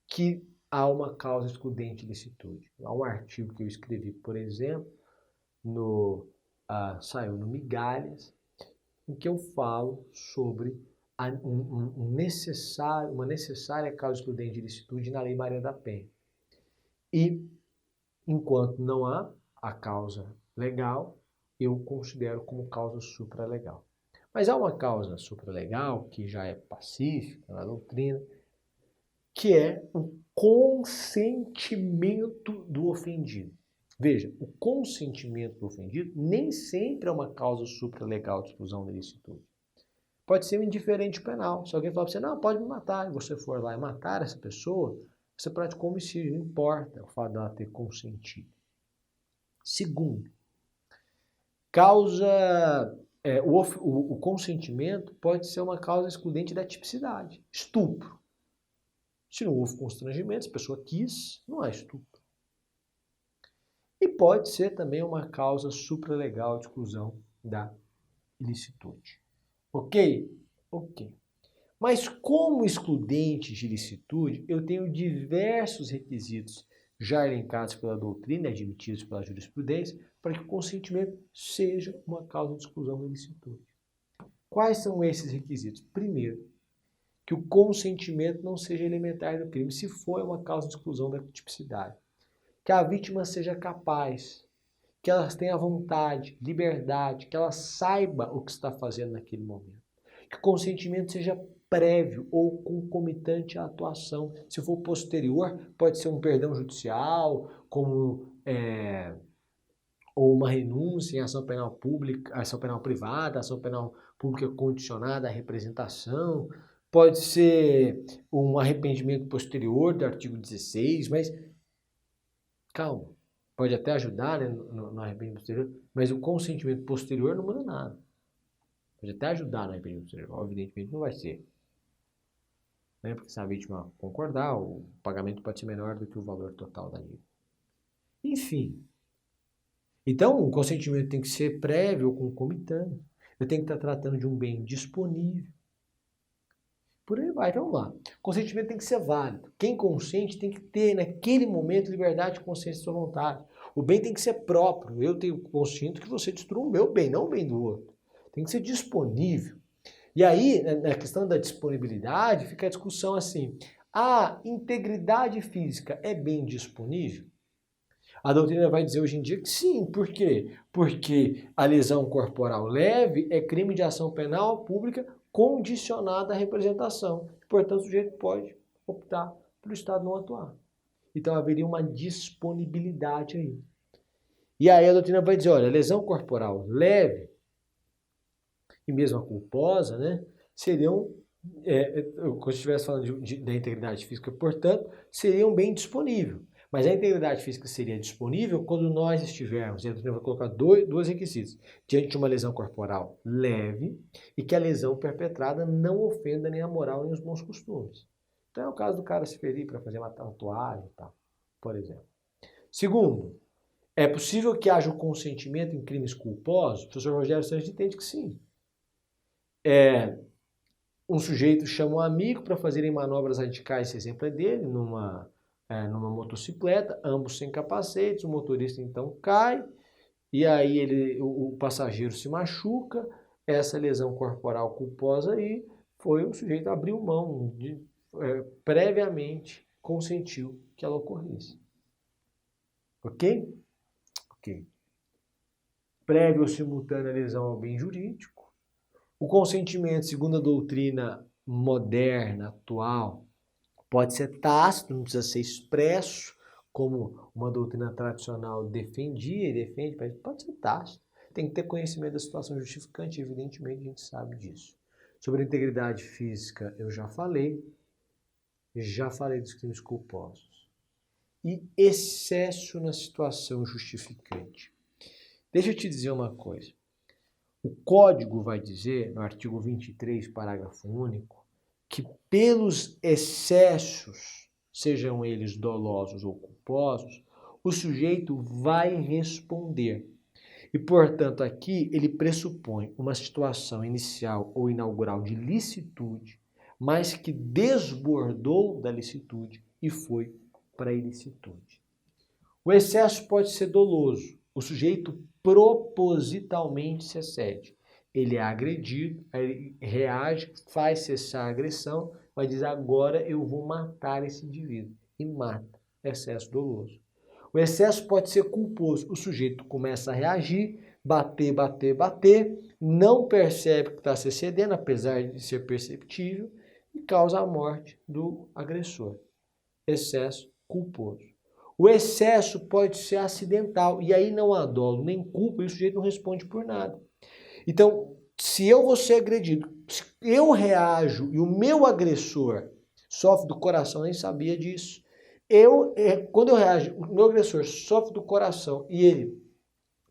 que há uma causa excludente de licitude. Há um artigo que eu escrevi, por exemplo, saiu no Migalhas, em que eu falo sobre uma necessária causa excludente de licitude na Lei Maria da Penha. E, enquanto não há a causa legal, eu considero como causa supralegal. Mas há uma causa supralegal, que já é pacífica na doutrina, que é o consentimento do ofendido. Veja, o consentimento do ofendido nem sempre é uma causa supralegal de exclusão da licitude. Pode ser um indiferente penal. Se alguém falar para você, não, pode me matar, e você for lá e matar essa pessoa, você praticou homicídio, não importa o fato dela ter consentido. Segundo, o consentimento pode ser uma causa excludente da tipicidade. Estupro. Se não houve constrangimento, se a pessoa quis, não é estupro. E pode ser também uma causa supralegal de exclusão da ilicitude. Ok? Ok. Mas como excludente de ilicitude, eu tenho diversos requisitos já elencados pela doutrina, admitidos pela jurisprudência, para que o consentimento seja uma causa de exclusão da ilicitude. Quais são esses requisitos? Primeiro, que o consentimento não seja elementar do crime, se for uma causa de exclusão da tipicidade. Que a vítima seja capaz, que ela tenha vontade, liberdade, que ela saiba o que está fazendo naquele momento. Que o consentimento seja prévio ou concomitante à atuação. Se for posterior, pode ser um perdão judicial, ou uma renúncia em ação penal pública, ação penal privada, ação penal pública condicionada à representação. Pode ser um arrependimento posterior do artigo 16, mas calma, pode até ajudar, né, no arrependimento posterior, mas o consentimento posterior não muda nada. Pode até ajudar no arrependimento posterior, evidentemente não vai ser. Né, porque se a vítima concordar, o pagamento pode ser menor do que o valor total da dívida. Enfim, então o consentimento tem que ser prévio ou concomitante. Eu tenho que estar tratando de um bem disponível. Por aí vai, então vamos lá. O consentimento tem que ser válido. Quem consente tem que ter, naquele momento, liberdade de consciência e sua vontade. O bem tem que ser próprio. Eu tenho consciente que você destrua o meu bem, não o bem do outro. Tem que ser disponível. E aí, na questão da disponibilidade, fica a discussão assim. A integridade física é bem disponível? A doutrina vai dizer hoje em dia que sim. Por quê? Porque a lesão corporal leve é crime de ação penal pública condicionada à representação. Portanto, o sujeito pode optar pelo Estado não atuar. Então, haveria uma disponibilidade aí. E aí a doutrina vai dizer, olha, a lesão corporal leve e mesmo a culposa, né, seriam, quando estivesse falando da integridade física, portanto, seriam bem disponível. Mas a integridade física seria disponível quando nós estivermos, e a doutrina vai colocar dois requisitos, diante de uma lesão corporal leve e que a lesão perpetrada não ofenda nem a moral nem os bons costumes. Então é o caso do cara se ferir para fazer uma tatuagem e tal, por exemplo. Segundo, é possível que haja o consentimento em crimes culposos? O professor Rogério Sanches entende que sim. Um sujeito chama um amigo para fazerem manobras radicais, esse exemplo é dele, numa motocicleta, ambos sem capacetes, o motorista então cai, e aí o passageiro se machuca, essa lesão corporal culposa aí foi o sujeito abriu mão, previamente consentiu que ela ocorresse. Ok? Ok. Prévia ou simultânea lesão ao bem jurídico. O consentimento, segundo a doutrina moderna, atual, pode ser tácito, não precisa ser expresso, como uma doutrina tradicional defendia e defende, mas pode ser tácito. Tem que ter conhecimento da situação justificante, evidentemente a gente sabe disso. Sobre a integridade física eu já falei dos crimes culposos. E excesso na situação justificante. Deixa eu te dizer uma coisa. O Código vai dizer, no artigo 23, parágrafo único, que pelos excessos, sejam eles dolosos ou culposos, o sujeito vai responder. E, portanto, aqui ele pressupõe uma situação inicial ou inaugural de licitude, mas que desbordou da licitude e foi para a ilicitude. O excesso pode ser doloso. O sujeito propositalmente se excede. Ele é agredido, ele reage, faz cessar a agressão, mas diz: agora eu vou matar esse indivíduo. E mata. Excesso doloso. O excesso pode ser culposo. O sujeito começa a reagir, bater, não percebe que está se excedendo, apesar de ser perceptível, e causa a morte do agressor. Excesso culposo. O excesso pode ser acidental, e aí não há dolo nem culpa, e o sujeito não responde por nada. Então, se eu vou ser agredido, se eu reajo e o meu agressor sofre do coração, nem sabia disso. Quando eu reajo, o meu agressor sofre do coração e ele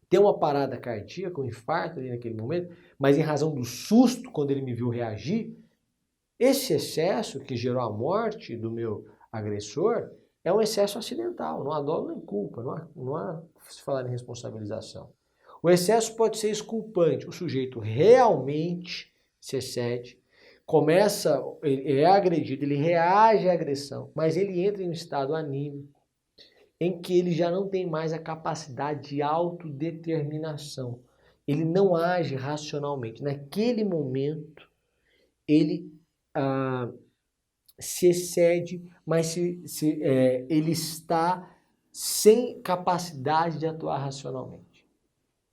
tem uma parada cardíaca, um infarto ali naquele momento, mas em razão do susto, quando ele me viu reagir, esse excesso que gerou a morte do meu agressor é um excesso acidental, não há dolo nem culpa, não há se falar em responsabilização. O excesso pode ser exculpante, o sujeito realmente se excede, ele é agredido, ele reage à agressão, mas ele entra em um estado anímico em que ele já não tem mais a capacidade de autodeterminação. Ele não age racionalmente. Naquele momento, ele se excede, mas ele está sem capacidade de atuar racionalmente.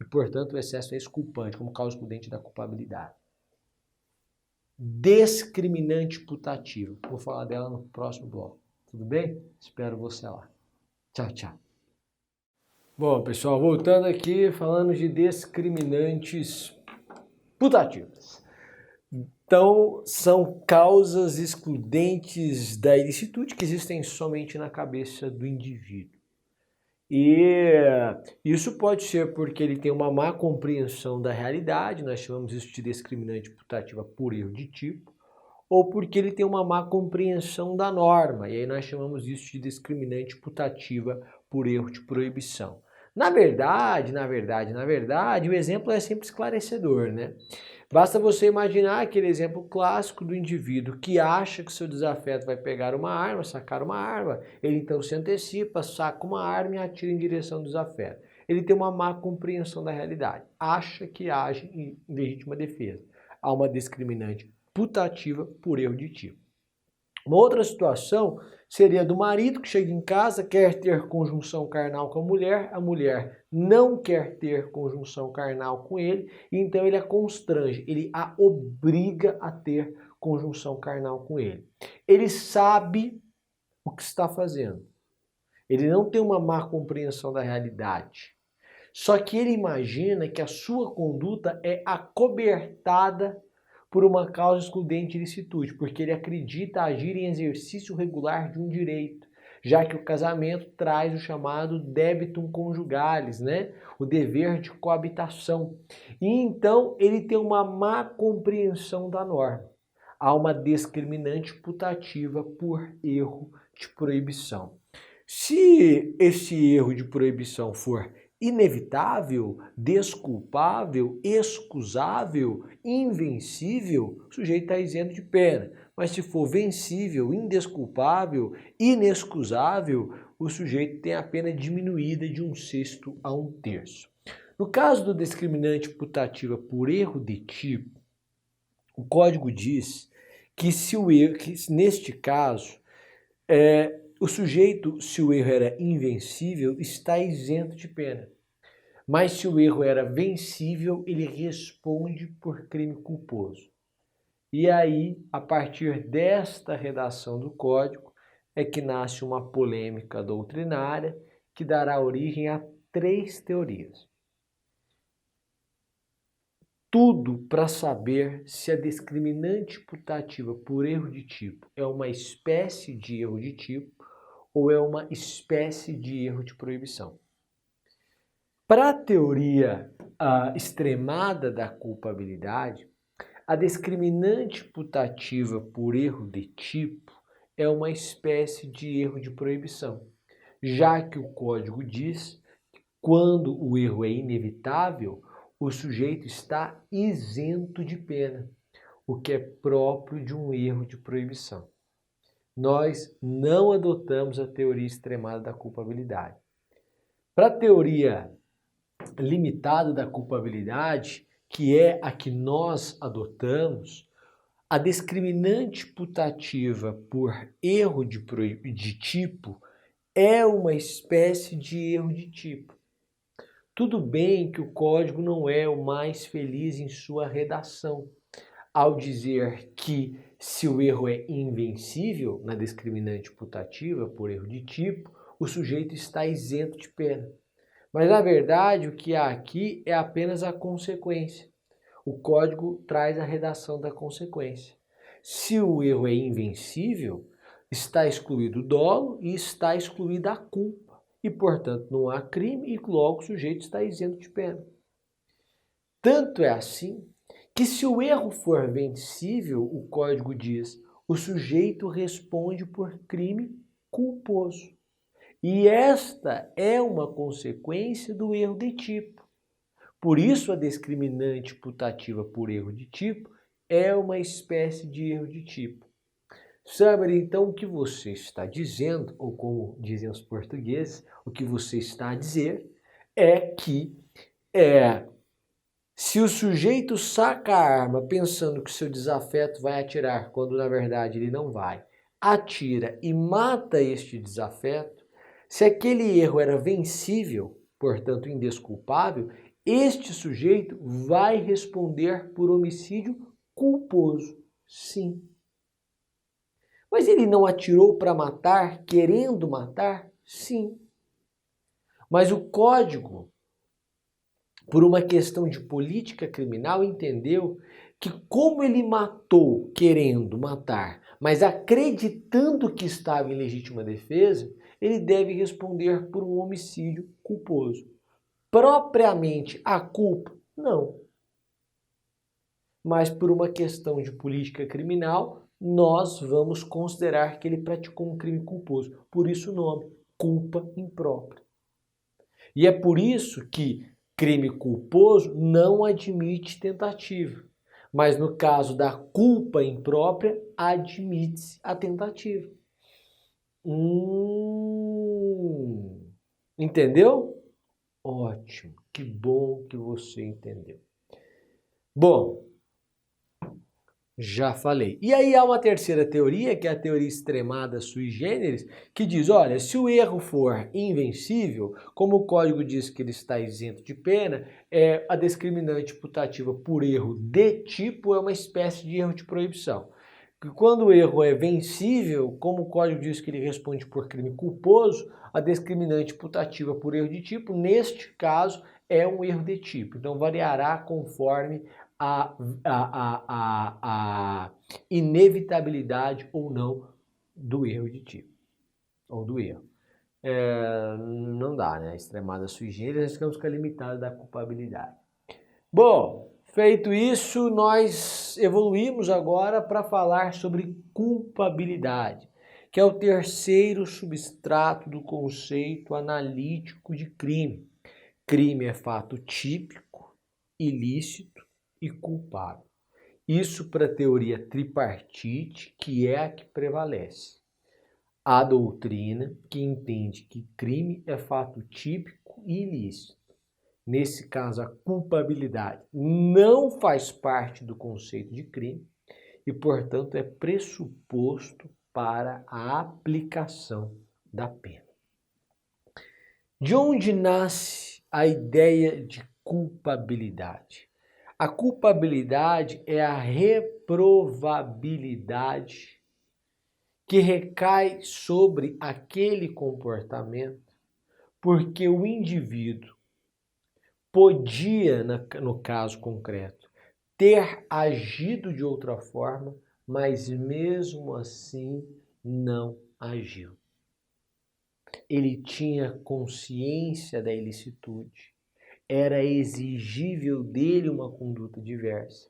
E, portanto, o excesso é exculpante, como causa excludente da culpabilidade. Discriminante putativa. Vou falar dela no próximo bloco. Tudo bem? Espero você lá. Tchau, tchau. Bom, pessoal, voltando aqui, falando de discriminantes putativas. Então, são causas excludentes da ilicitude que existem somente na cabeça do indivíduo. E isso pode ser porque ele tem uma má compreensão da realidade, nós chamamos isso de discriminante putativa por erro de tipo, ou porque ele tem uma má compreensão da norma, e aí nós chamamos isso de discriminante putativa por erro de proibição. Na verdade, o exemplo é sempre esclarecedor, né? Basta você imaginar aquele exemplo clássico do indivíduo que acha que seu desafeto vai pegar uma arma, sacar uma arma, ele então se antecipa, saca uma arma e atira em direção ao desafeto. Ele tem uma má compreensão da realidade, acha que age em legítima defesa. Há uma discriminante putativa por erro de tipo. Uma outra situação seria do marido que chega em casa, quer ter conjunção carnal com a mulher não quer ter conjunção carnal com ele, e então ele a constrange, ele a obriga a ter conjunção carnal com ele. Ele sabe o que está fazendo, ele não tem uma má compreensão da realidade, só que ele imagina que a sua conduta é acobertada por uma causa excludente de ilicitude, porque ele acredita agir em exercício regular de um direito, já que o casamento traz o chamado debitum conjugalis, né? O dever de coabitação. E então ele tem uma má compreensão da norma. Há uma discriminante putativa por erro de proibição. Se esse erro de proibição for inevitável, desculpável, excusável, invencível, o sujeito está isento de pena. Mas se for vencível, indesculpável, inexcusável, o sujeito tem a pena diminuída de 1/6 a 1/3. No caso do discriminante putativa por erro de tipo, o Código diz que neste caso, o sujeito, se o erro era invencível, está isento de pena. Mas se o erro era vencível, ele responde por crime culposo. E aí, a partir desta redação do Código, é que nasce uma polêmica doutrinária que dará origem a 3 teorias. Tudo para saber se a discriminante putativa por erro de tipo é uma espécie de erro de tipo ou é uma espécie de erro de proibição. Para a teoria extremada da culpabilidade, a discriminante putativa por erro de tipo é uma espécie de erro de proibição, já que o Código diz que quando o erro é inevitável, o sujeito está isento de pena. o que é próprio de um erro de proibição. Nós não adotamos a teoria extremada da culpabilidade. Para a teoria limitada da culpabilidade, que é a que nós adotamos, a discriminante putativa por erro de tipo é uma espécie de erro de tipo. Tudo bem que o código não é o mais feliz em sua redação, ao dizer que se o erro é invencível na discriminante putativa por erro de tipo, o sujeito está isento de pena. Mas na verdade o que há aqui é apenas a consequência. O código traz a redação da consequência. Se o erro é invencível, está excluído o dolo e está excluída a culpa. E, portanto, não há crime e logo o sujeito está isento de pena. Tanto é assim que se o erro for vencível, o código diz, o sujeito responde por crime culposo. E esta é uma consequência do erro de tipo. Por isso, a discriminante putativa por erro de tipo é uma espécie de erro de tipo. Sabe, então, o que você está dizendo, ou como dizem os portugueses, o que você está a dizer é que se o sujeito saca a arma pensando que seu desafeto vai atirar, quando na verdade ele não vai, atira e mata este desafeto, se aquele erro era vencível, portanto indesculpável, este sujeito vai responder por homicídio culposo, sim. Mas ele não atirou para matar, querendo matar? Sim. Mas o código, por uma questão de política criminal, entendeu que como ele matou querendo matar, mas acreditando que estava em legítima defesa, ele deve responder por um homicídio culposo. Propriamente a culpa, não. Mas por uma questão de política criminal, nós vamos considerar que ele praticou um crime culposo. Por isso o nome, culpa imprópria. E é por isso que crime culposo não admite tentativa. Mas no caso da culpa imprópria, admite-se a tentativa. Entendeu? Ótimo, que bom que você entendeu. Bom, já falei. E aí há uma terceira teoria, que é a teoria extremada sui generis, que diz, olha, se o erro for invencível, como o código diz que ele está isento de pena, a discriminante putativa por erro de tipo é uma espécie de erro de proibição. Quando o erro é vencível, como o código diz que ele responde por crime culposo, a discriminante putativa por erro de tipo, neste caso, é um erro de tipo. Então variará conforme a inevitabilidade ou não do erro de tipo, ou do erro. Não dá, né? Extremada sui generis, nós ficamos com a limitada da culpabilidade. Bom, feito isso, nós evoluímos agora para falar sobre culpabilidade, que é o terceiro substrato do conceito analítico de crime. Crime é fato típico, ilícito e culpável. Isso para a teoria tripartite, que é a que prevalece. A doutrina que entende que crime é fato típico e ilícito. Nesse caso, a culpabilidade não faz parte do conceito de crime e, portanto, é pressuposto para a aplicação da pena. De onde nasce a ideia de culpabilidade? A culpabilidade é a reprovabilidade que recai sobre aquele comportamento porque o indivíduo podia, no caso concreto, ter agido de outra forma, mas mesmo assim não agiu. Ele tinha consciência da ilicitude, era exigível dele uma conduta diversa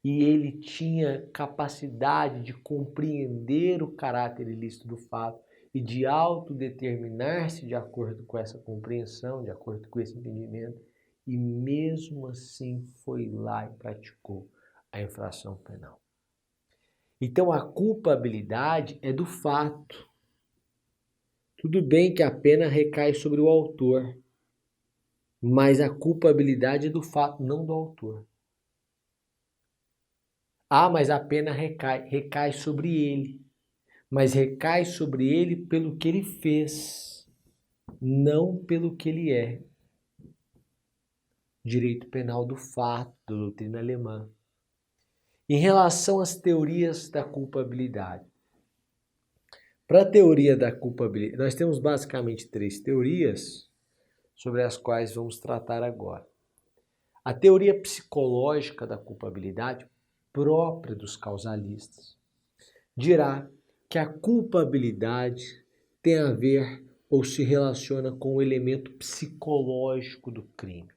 e ele tinha capacidade de compreender o caráter ilícito do fato e de autodeterminar-se de acordo com essa compreensão, de acordo com esse entendimento, e mesmo assim foi lá e praticou a infração penal. Então, a culpabilidade é do fato. Tudo bem que a pena recai sobre o autor, mas a culpabilidade é do fato, não do autor. Ah, mas a pena recai sobre ele. Mas recai sobre ele pelo que ele fez, não pelo que ele é. Direito penal do fato, da doutrina alemã. Em relação às teorias da culpabilidade. Para a teoria da culpabilidade, nós temos basicamente 3 teorias sobre as quais vamos tratar agora. A teoria psicológica da culpabilidade, própria dos causalistas, dirá que a culpabilidade tem a ver ou se relaciona com o elemento psicológico do crime.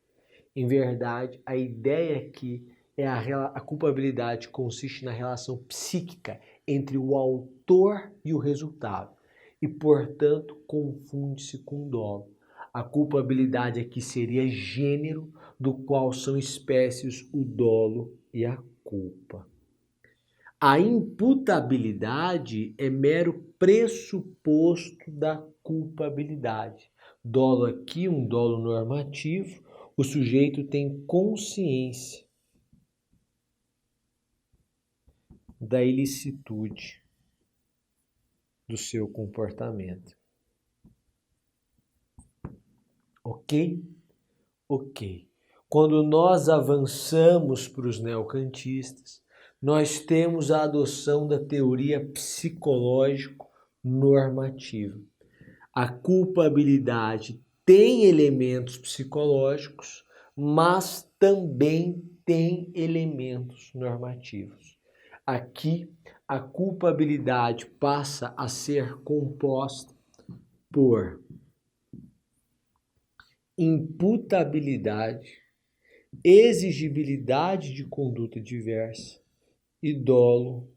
Em verdade, a ideia aqui é a culpabilidade consiste na relação psíquica entre o autor e o resultado e, portanto, confunde-se com dolo. A culpabilidade aqui seria gênero, do qual são espécies o dolo e a culpa. A imputabilidade é mero pressuposto da culpabilidade. Dolo aqui, um dolo normativo, o sujeito tem consciência da ilicitude do seu comportamento. Ok? Ok. Quando nós avançamos para os neocantistas, nós temos a adoção da teoria psicológico-normativa. A culpabilidade tem elementos psicológicos, mas também tem elementos normativos. Aqui, a culpabilidade passa a ser composta por imputabilidade, exigibilidade de conduta diversa e dolo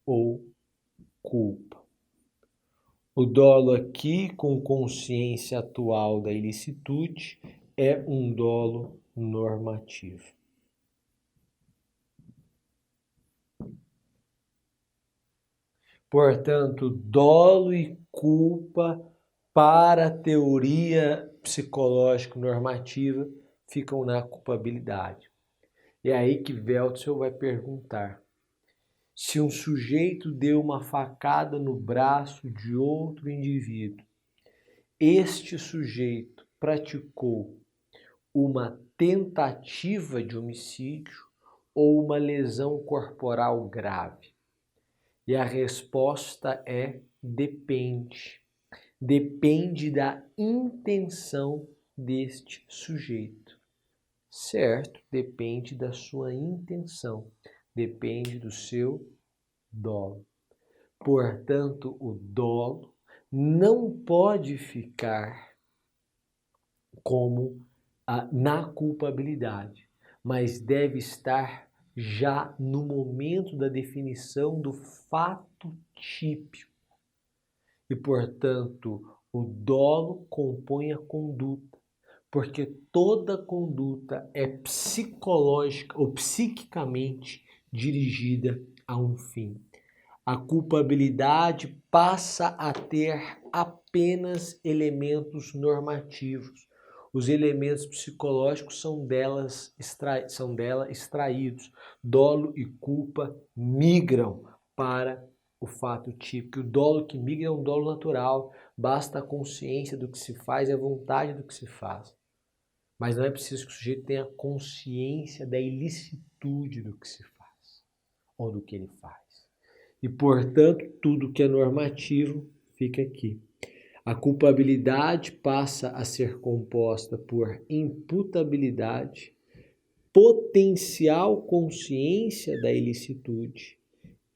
ou culpa. O dolo aqui, com consciência atual da ilicitude, é um dolo normativo. Portanto, dolo e culpa para a teoria psicológico-normativa ficam na culpabilidade. É aí que Weltzell vai perguntar: se um sujeito deu uma facada no braço de outro indivíduo, este sujeito praticou uma tentativa de homicídio ou uma lesão corporal grave? E a resposta é depende. Depende da intenção deste sujeito. Certo? Depende da sua intenção. Depende do seu dolo. Portanto, o dolo não pode ficar como na culpabilidade, mas deve estar já no momento da definição do fato típico. E, portanto, o dolo compõe a conduta, porque toda conduta é psicológica ou psiquicamente dirigida a um fim. A culpabilidade passa a ter apenas elementos normativos. Os elementos psicológicos são dela extraídos. Dolo e culpa migram para o fato típico. O dolo que migra é um dolo natural. Basta a consciência do que se faz e a vontade do que se faz. Mas não é preciso que o sujeito tenha consciência da ilicitude do que se faz ou do que ele faz. E, portanto, tudo que é normativo fica aqui. A culpabilidade passa a ser composta por imputabilidade, potencial consciência da ilicitude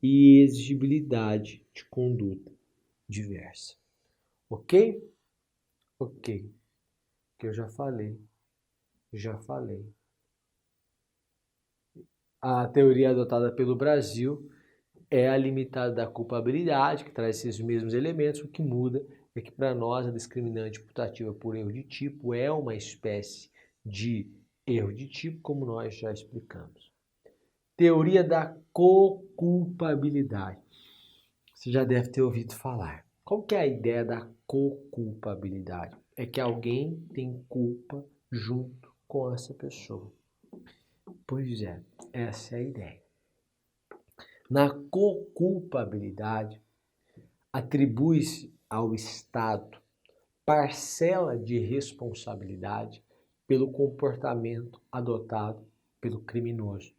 e exigibilidade de conduta diversa. Ok? Ok. Que eu já falei. A teoria adotada pelo Brasil é a limitada da culpabilidade, que traz esses mesmos elementos. O que muda é que, para nós, a discriminante imputativa por erro de tipo é uma espécie de erro de tipo, como nós já explicamos. Teoria da coculpabilidade. Você já deve ter ouvido falar. Qual que é a ideia da coculpabilidade? É que alguém tem culpa junto com essa pessoa. Pois é, essa é a ideia. Na coculpabilidade, atribui-se ao Estado parcela de responsabilidade pelo comportamento adotado pelo criminoso,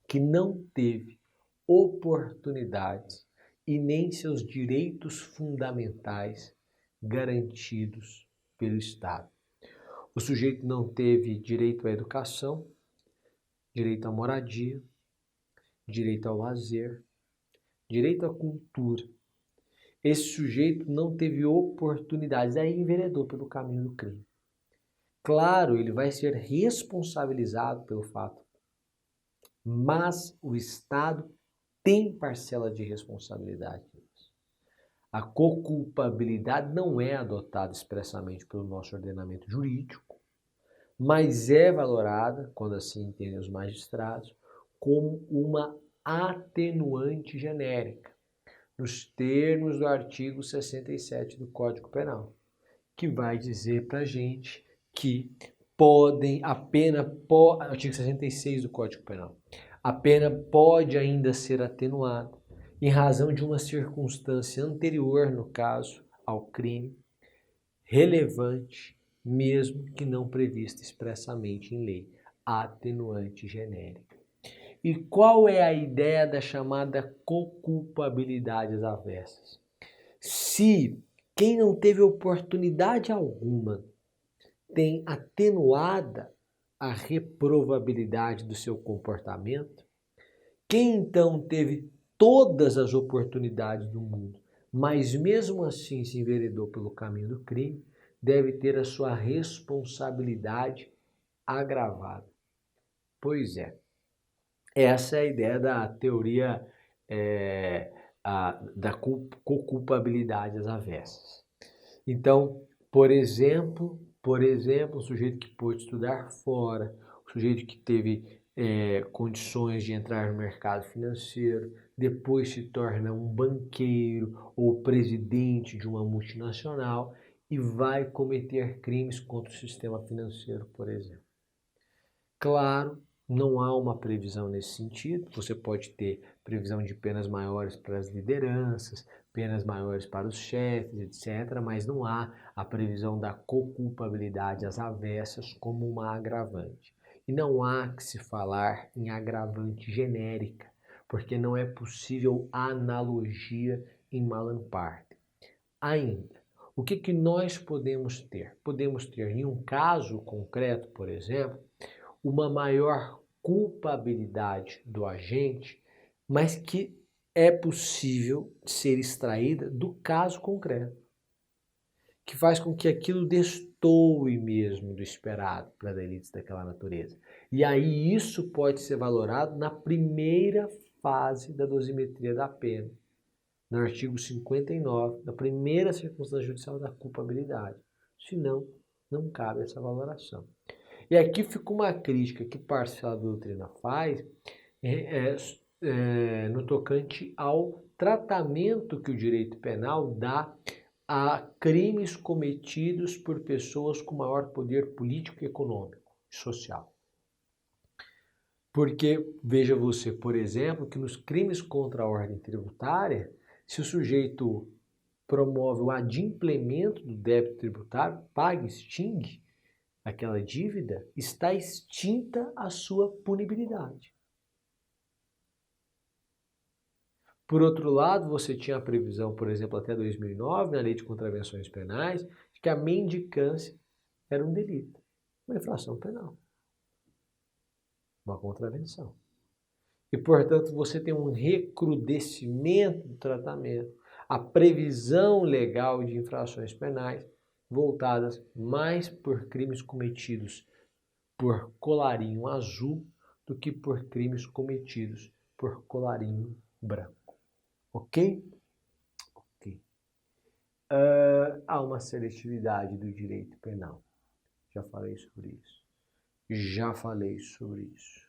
que não teve oportunidades e nem seus direitos fundamentais garantidos pelo Estado. O sujeito não teve direito à educação, direito à moradia, direito ao lazer, direito à cultura. Esse sujeito não teve oportunidades, aí enveredou pelo caminho do crime. Claro, ele vai ser responsabilizado pelo fato, mas o Estado tem parcela de responsabilidade. A coculpabilidade não é adotada expressamente pelo nosso ordenamento jurídico, mas é valorada, quando assim entendem os magistrados, como uma atenuante genérica, nos termos do artigo 67 do Código Penal, que vai dizer para a gente que artigo 66 do Código Penal, a pena pode ainda ser atenuada em razão de uma circunstância anterior, no caso, ao crime, relevante, mesmo que não prevista expressamente em lei, atenuante genérica. E qual é a ideia da chamada coculpabilidade às avessas? Se quem não teve oportunidade alguma tem atenuada a reprovabilidade do seu comportamento, quem então teve todas as oportunidades do mundo, mas mesmo assim se enveredou pelo caminho do crime, deve ter a sua responsabilidade agravada. Pois é, essa é a ideia da teoria da coculpabilidade às avessas. Então, por exemplo, o sujeito que pôde estudar fora, o sujeito que teve condições de entrar no mercado financeiro, depois se torna um banqueiro ou presidente de uma multinacional e vai cometer crimes contra o sistema financeiro, por exemplo. Claro, não há uma previsão nesse sentido. Você pode ter previsão de penas maiores para as lideranças, penas maiores para os chefes, etc., mas não há a previsão da coculpabilidade às avessas como uma agravante. E não há que se falar em agravante genérica, porque não é possível analogia em Malan parte. Ainda, o que nós podemos ter? Podemos ter, em um caso concreto, por exemplo, uma maior culpabilidade do agente, mas que é possível ser extraída do caso concreto, que faz com que aquilo destoe mesmo do esperado para delitos daquela natureza. E aí isso pode ser valorado na primeira fase da dosimetria da pena, no artigo 59, da primeira circunstância judicial da culpabilidade. Senão, não cabe essa valoração. E aqui fica uma crítica que parcela da doutrina faz no tocante ao tratamento que o direito penal dá a crimes cometidos por pessoas com maior poder político, econômico e social. Porque, veja você, por exemplo, que nos crimes contra a ordem tributária, se o sujeito promove o adimplemento do débito tributário, paga, extingue aquela dívida, está extinta a sua punibilidade. Por outro lado, você tinha a previsão, por exemplo, até 2009, na Lei de Contravenções Penais, de que a mendicância era um delito, uma infração penal, uma contravenção. E, portanto, você tem um recrudescimento do tratamento, a previsão legal de infrações penais voltadas mais por crimes cometidos por colarinho azul do que por crimes cometidos por colarinho branco. Ok? Ok. Há uma seletividade do direito penal. Já falei sobre isso.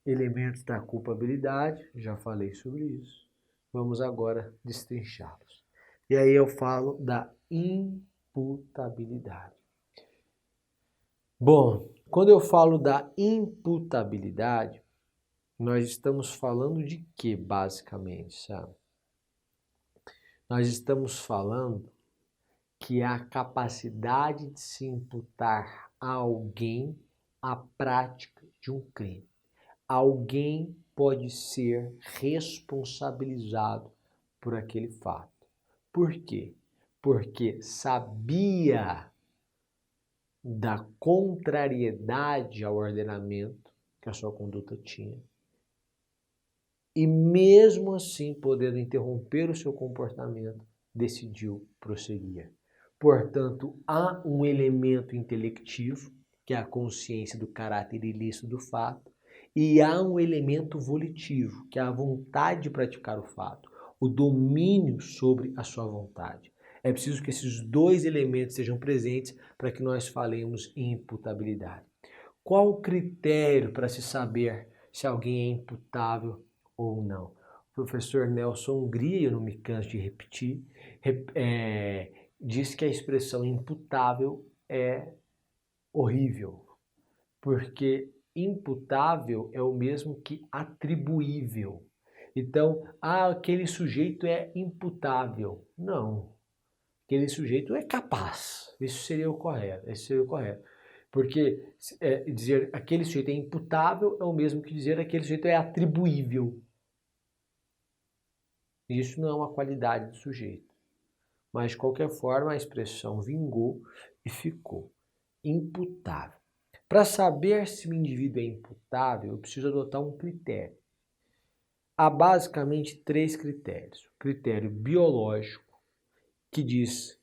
elementos da culpabilidade, já falei sobre isso. Vamos agora destrinchá-los. E aí eu falo da imputabilidade. Bom, quando eu falo da imputabilidade, nós estamos falando de quê, basicamente, sabe? Nós estamos falando que a capacidade de se imputar a alguém a prática de um crime. Alguém pode ser responsabilizado por aquele fato. Por quê? Porque sabia da contrariedade ao ordenamento que a sua conduta tinha. E mesmo assim, podendo interromper o seu comportamento, decidiu prosseguir. Portanto, há um elemento intelectivo, que é a consciência do caráter ilícito do fato, e há um elemento volitivo, que é a vontade de praticar o fato, o domínio sobre a sua vontade. É preciso que esses dois elementos sejam presentes para que nós falemos em imputabilidade. Qual o critério para se saber se alguém é imputável ou não? O professor Nelson Hungria, eu não me canso de repetir, diz que a expressão imputável é horrível, porque imputável é o mesmo que atribuível. Então, aquele sujeito é imputável. Não, aquele sujeito é capaz. Isso seria o correto. Porque dizer aquele sujeito é imputável é o mesmo que dizer aquele sujeito é atribuível. Isso não é uma qualidade do sujeito. Mas, de qualquer forma, a expressão vingou e ficou imputável. Para saber se o indivíduo é imputável, eu preciso adotar um critério. Há basicamente 3 critérios. O critério biológico, que diz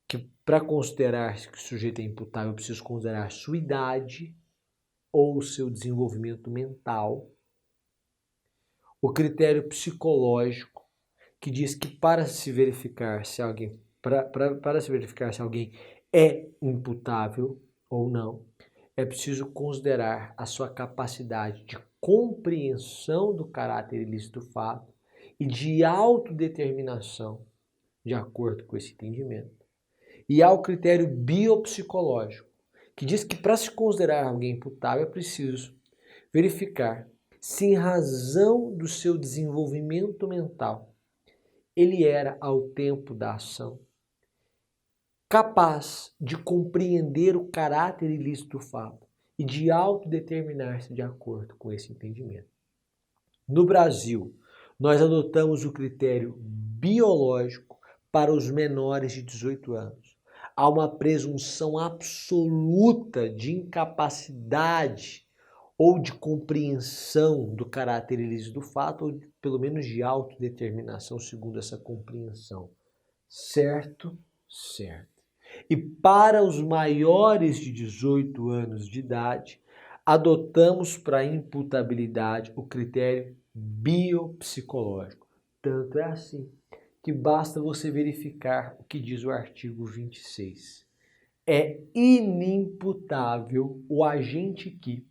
que para considerar que o sujeito é imputável, eu preciso considerar sua idade ou seu desenvolvimento mental. O critério psicológico, que diz que para se verificar se alguém é imputável ou não, é preciso considerar a sua capacidade de compreensão do caráter ilícito do fato e de autodeterminação de acordo com esse entendimento. E há o critério biopsicológico, que diz que para se considerar alguém imputável é preciso verificar se, em razão do seu desenvolvimento mental, ele era, ao tempo da ação, capaz de compreender o caráter ilícito do fato e de autodeterminar-se de acordo com esse entendimento. No Brasil, nós adotamos o critério biológico para os menores de 18 anos. Há uma presunção absoluta de incapacidade ou de compreensão do caráter ilícito do fato, ou pelo menos de autodeterminação segundo essa compreensão. Certo? Certo. E para os maiores de 18 anos de idade, adotamos para a imputabilidade o critério biopsicológico. Tanto é assim que basta você verificar o que diz o artigo 26. É inimputável o agente que,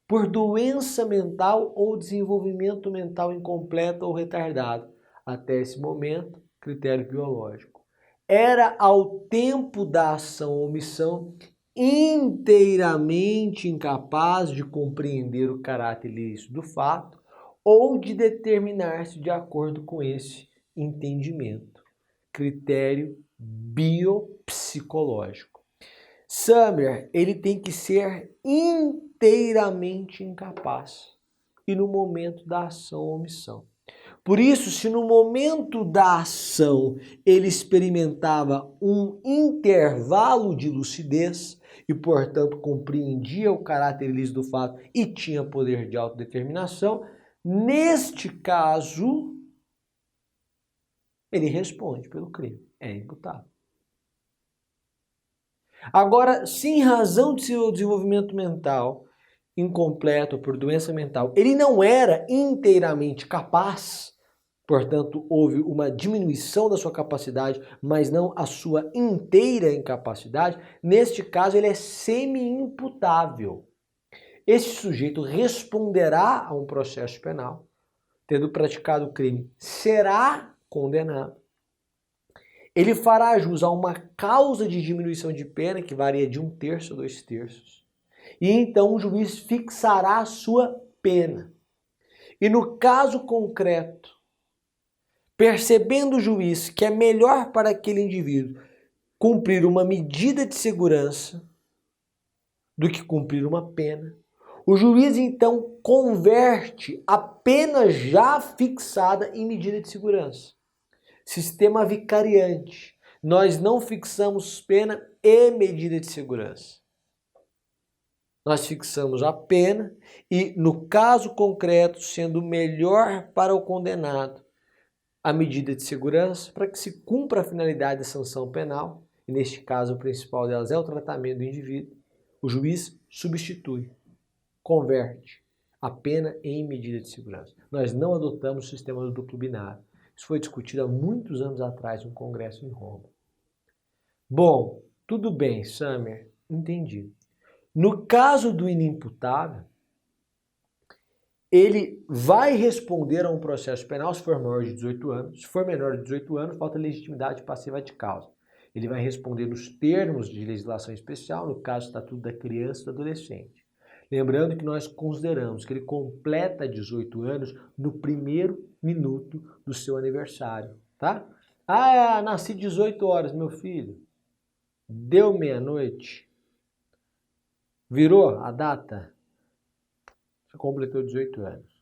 por doença mental ou desenvolvimento mental incompleto ou retardado, até esse momento, critério biológico, era ao tempo da ação ou omissão inteiramente incapaz de compreender o caráter ilícito do fato ou de determinar-se de acordo com esse entendimento. Critério biopsicológico. Summer, ele tem que ser inteiramente incapaz e no momento da ação ou omissão. Por isso, se no momento da ação ele experimentava um intervalo de lucidez e, portanto, compreendia o caráter ilícito do fato e tinha poder de autodeterminação, neste caso, ele responde pelo crime, é imputável. Agora, se em razão de seu desenvolvimento mental incompleto por doença mental, ele não era inteiramente capaz, portanto, houve uma diminuição da sua capacidade, mas não a sua inteira incapacidade, neste caso ele é semi-imputável. esse sujeito responderá a um processo penal, tendo praticado o crime, será condenado. Ele fará jus a uma causa de diminuição de pena, que varia de 1/3 a 2/3. E então o juiz fixará a sua pena. E no caso concreto, percebendo o juiz que é melhor para aquele indivíduo cumprir uma medida de segurança do que cumprir uma pena, o juiz então converte a pena já fixada em medida de segurança. Sistema vicariante. Nós não fixamos pena e medida de segurança. Nós fixamos a pena e, no caso concreto, sendo melhor para o condenado, a medida de segurança para que se cumpra a finalidade da sanção penal, e neste caso o principal delas é o tratamento do indivíduo, o juiz substitui, converte a pena em medida de segurança. Nós não adotamos o sistema do duplo binário. Isso foi discutido há muitos anos atrás em um congresso em Roma. Bom, tudo bem, Samer, entendi. No caso do inimputável, ele vai responder a um processo penal se for maior de 18 anos. Se for menor de 18 anos, falta legitimidade passiva de causa. Ele vai responder nos termos de legislação especial, no caso do Estatuto da Criança e do Adolescente. Lembrando que nós consideramos que ele completa 18 anos no primeiro minuto do seu aniversário, tá? Ah, nasci 18 horas, meu filho. Deu meia-noite. Virou a data? Você completou 18 anos.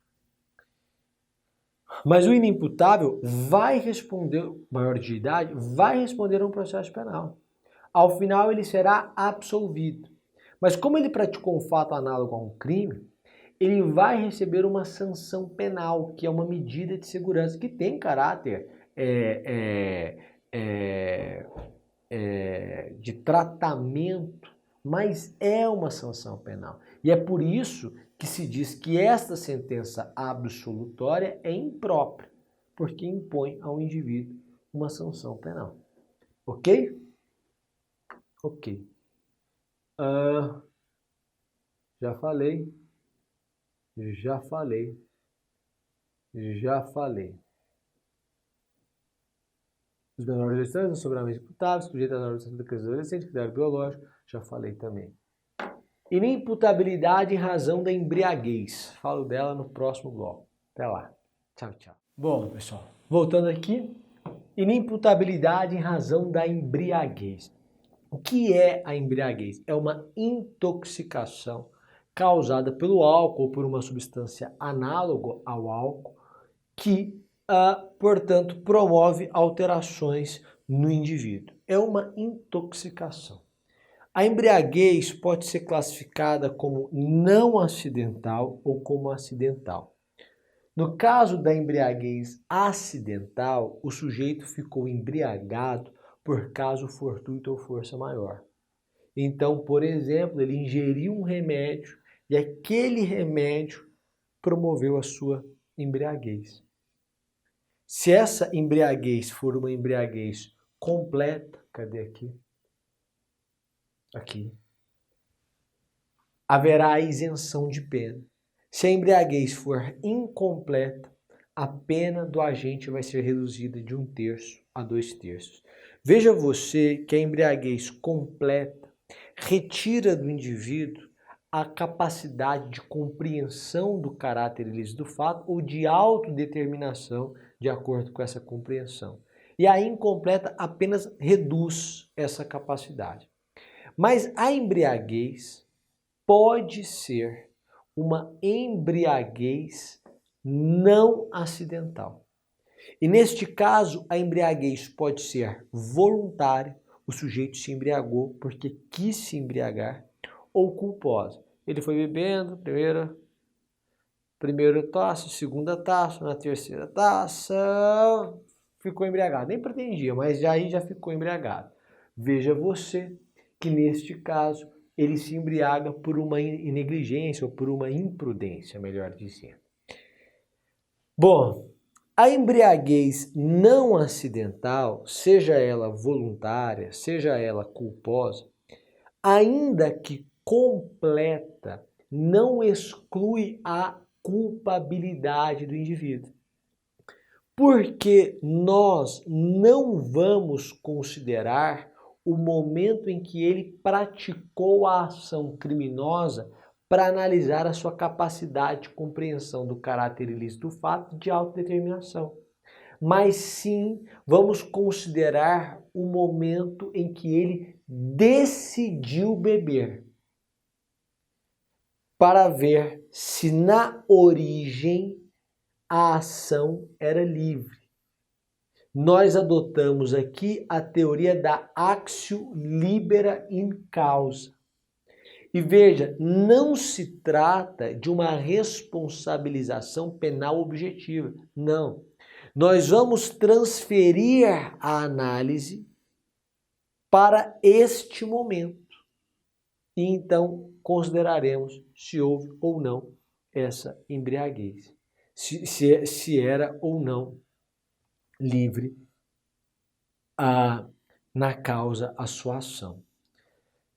Mas o inimputável vai responder, maior de idade, vai responder a um processo penal. Ao final ele será absolvido. Mas como ele praticou um fato análogo a um crime, ele vai receber uma sanção penal, que é uma medida de segurança que tem caráter de tratamento, mas é uma sanção penal. E é por isso que se diz que esta sentença absolutória é imprópria, porque impõe ao indivíduo uma sanção penal. Ok? Ok. Já falei. Os menores gestantes são soberanamente imputáveis, sujeitos às normas da criança e adolescente, critério biológico, já falei também. Inimputabilidade em razão da embriaguez. Falo dela no próximo bloco. Até lá. Tchau, tchau. Bom, pessoal, voltando aqui. Inimputabilidade em razão da embriaguez. O que é a embriaguez? É uma intoxicação causada pelo álcool ou por uma substância análoga ao álcool que, portanto, promove alterações no indivíduo. É uma intoxicação. A embriaguez pode ser classificada como não acidental ou como acidental. No caso da embriaguez acidental, o sujeito ficou embriagado por caso fortuito ou força maior. Então, por exemplo, ele ingeriu um remédio e aquele remédio promoveu a sua embriaguez. Se essa embriaguez for uma embriaguez completa, cadê aqui? Aqui. Haverá isenção de pena. Se a embriaguez for incompleta, a pena do agente vai ser reduzida de 1/3 a 2/3. Veja você que a embriaguez completa retira do indivíduo a capacidade de compreensão do caráter ilícito do fato ou de autodeterminação de acordo com essa compreensão. E a incompleta apenas reduz essa capacidade. Mas a embriaguez pode ser uma embriaguez não acidental. E neste caso, a embriaguez pode ser voluntária, o sujeito se embriagou porque quis se embriagar, ou culposa. Ele foi bebendo, primeira taça, segunda taça, na terceira taça, ficou embriagado. Nem pretendia, mas já ficou embriagado. Veja você que neste caso ele se embriaga por uma negligência ou por uma imprudência, melhor dizendo. Bom, a embriaguez não acidental, seja ela voluntária, seja ela culposa, ainda que completa, não exclui a culpabilidade do indivíduo. Porque nós não vamos considerar o momento em que ele praticou a ação criminosa para analisar a sua capacidade de compreensão do caráter ilícito do fato de autodeterminação. Mas sim, vamos considerar o momento em que ele decidiu beber, para ver se na origem a ação era livre. Nós adotamos aqui a teoria da actio libera in causa. E veja, não se trata de uma responsabilização penal objetiva, não. Nós vamos transferir a análise para este momento. E então consideraremos se houve ou não essa embriaguez. Se era ou não livre na causa a sua ação.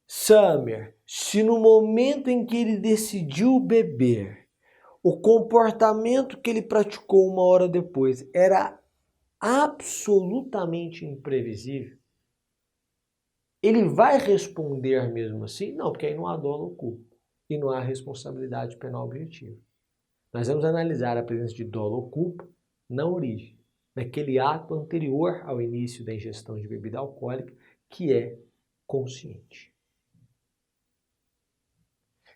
Summer, se no momento em que ele decidiu beber, o comportamento que ele praticou uma hora depois era absolutamente imprevisível, ele vai responder mesmo assim? Não, porque aí não há dolo ou culpa e não há responsabilidade penal objetiva. Nós vamos analisar a presença de dolo ou culpa na origem, naquele ato anterior ao início da ingestão de bebida alcoólica, que é consciente.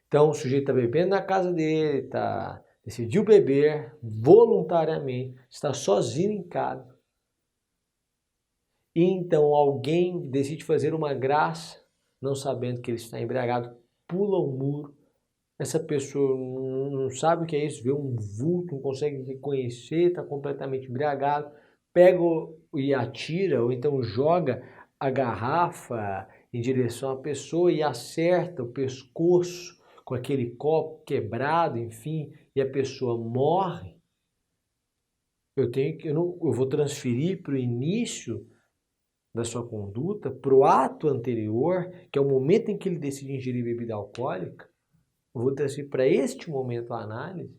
Então, o sujeito está bebendo na casa dele, decidiu beber voluntariamente, está sozinho em casa. E então alguém decide fazer uma graça, não sabendo que ele está embriagado, pula o muro. Essa pessoa não sabe o que é isso, vê um vulto, não consegue reconhecer, está completamente embriagado, pega e atira, ou então joga a garrafa em direção à pessoa e acerta o pescoço com aquele copo quebrado, enfim, e a pessoa morre. Eu vou transferir para o início da sua conduta, para o ato anterior, que é o momento em que ele decide ingerir bebida alcoólica. Eu vou transferir para este momento a análise.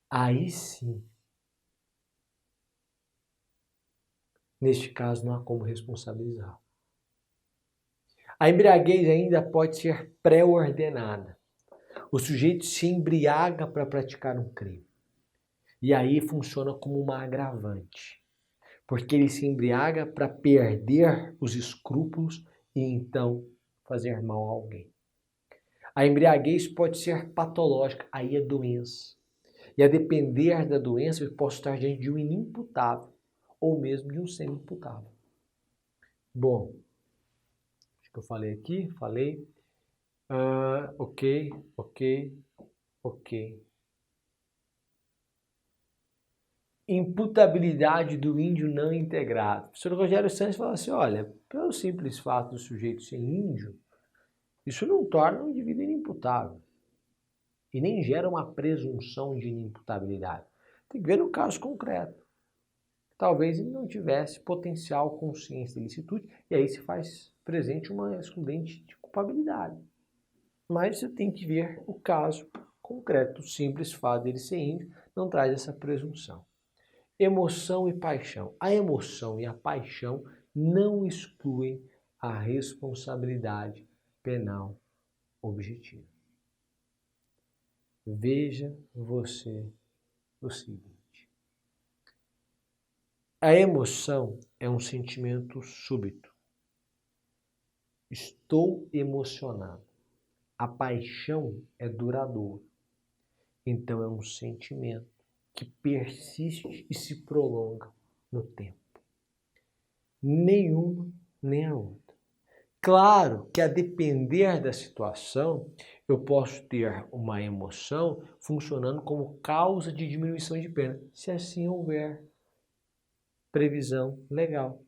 Aí sim, neste caso, não há como responsabilizar. A embriaguez ainda pode ser pré-ordenada. O sujeito se embriaga para praticar um crime. E aí funciona como uma agravante. Porque ele se embriaga para perder os escrúpulos e então fazer mal a alguém. A embriaguez pode ser patológica, aí é doença. E a depender da doença, eu posso estar diante de um inimputável ou mesmo de um semi-imputável. Bom, acho que eu falei aqui, falei. Ok. Imputabilidade do índio não integrado. O professor Rogério Santos fala assim, olha, pelo simples fato do sujeito ser índio, isso não torna um indivíduo inimputável. E nem gera uma presunção de inimputabilidade. Tem que ver no caso concreto. Talvez ele não tivesse potencial consciência de ilicitude, e aí se faz presente uma excludente de culpabilidade. Mas você tem que ver o caso concreto. O simples fato dele ser índio não traz essa presunção. Emoção e paixão. A emoção e a paixão não excluem a responsabilidade penal objetiva. Veja você o seguinte. A emoção é um sentimento súbito. Estou emocionado. A paixão é duradoura. Então é um sentimento que persiste e se prolonga no tempo. Nenhuma nem a outra. Claro que a depender da situação, eu posso ter uma emoção funcionando como causa de diminuição de pena, se assim houver previsão legal,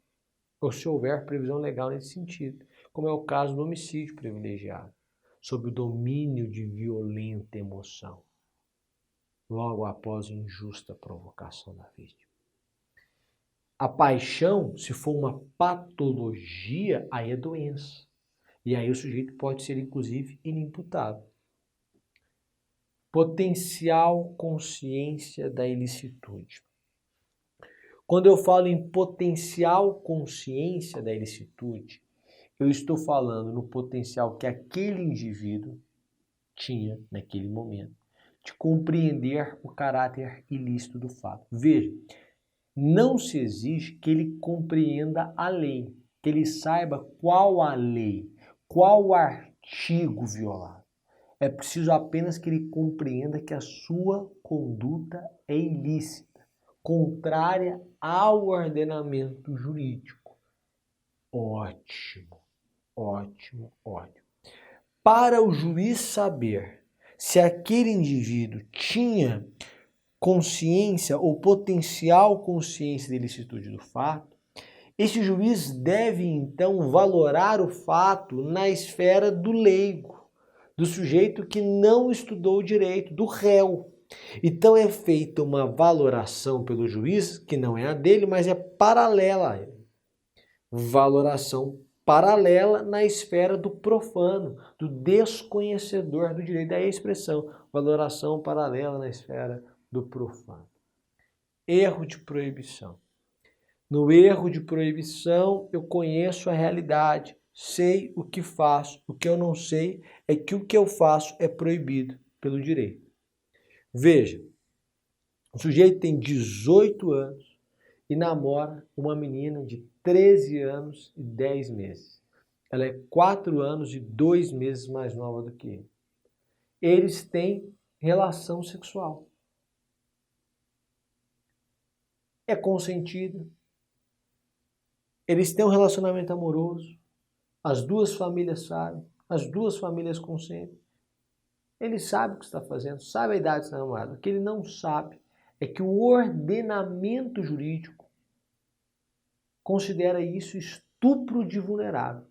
ou se houver previsão legal nesse sentido, como é o caso do homicídio privilegiado, sob o domínio de violenta emoção, logo após injusta provocação da vítima. A paixão, se for uma patologia, aí é doença. E aí o sujeito pode ser, inclusive, inimputável. Potencial consciência da ilicitude. Quando eu falo em potencial consciência da ilicitude, eu estou falando no potencial que aquele indivíduo tinha naquele momento de compreender o caráter ilícito do fato. Veja, não se exige que ele compreenda a lei, que ele saiba qual a lei, qual o artigo violado. É preciso apenas que ele compreenda que a sua conduta é ilícita, contrária ao ordenamento jurídico. Ótimo, ótimo, ótimo. Para o juiz saber se aquele indivíduo tinha consciência ou potencial consciência da ilicitude do fato, esse juiz deve então valorar o fato na esfera do leigo, do sujeito que não estudou direito, do réu. Então é feita uma valoração pelo juiz, que não é a dele, mas é paralela a ele. Valoração paralela na esfera do profano, do desconhecedor do direito. Daí a expressão, valoração paralela na esfera do profano. Erro de proibição. No erro de proibição, eu conheço a realidade, sei o que faço. O que eu não sei é que o que eu faço é proibido pelo direito. Veja, o sujeito tem 18 anos e namora uma menina de 13 anos e 10 meses. Ela é 4 anos e 2 meses mais nova do que ele. Eles têm relação sexual. É consentido. Eles têm um relacionamento amoroso. As duas famílias sabem. As duas famílias consentem. Ele sabe o que está fazendo, sabe a idade da namorada. O que ele não sabe é que o ordenamento jurídico considera isso estupro de vulnerável,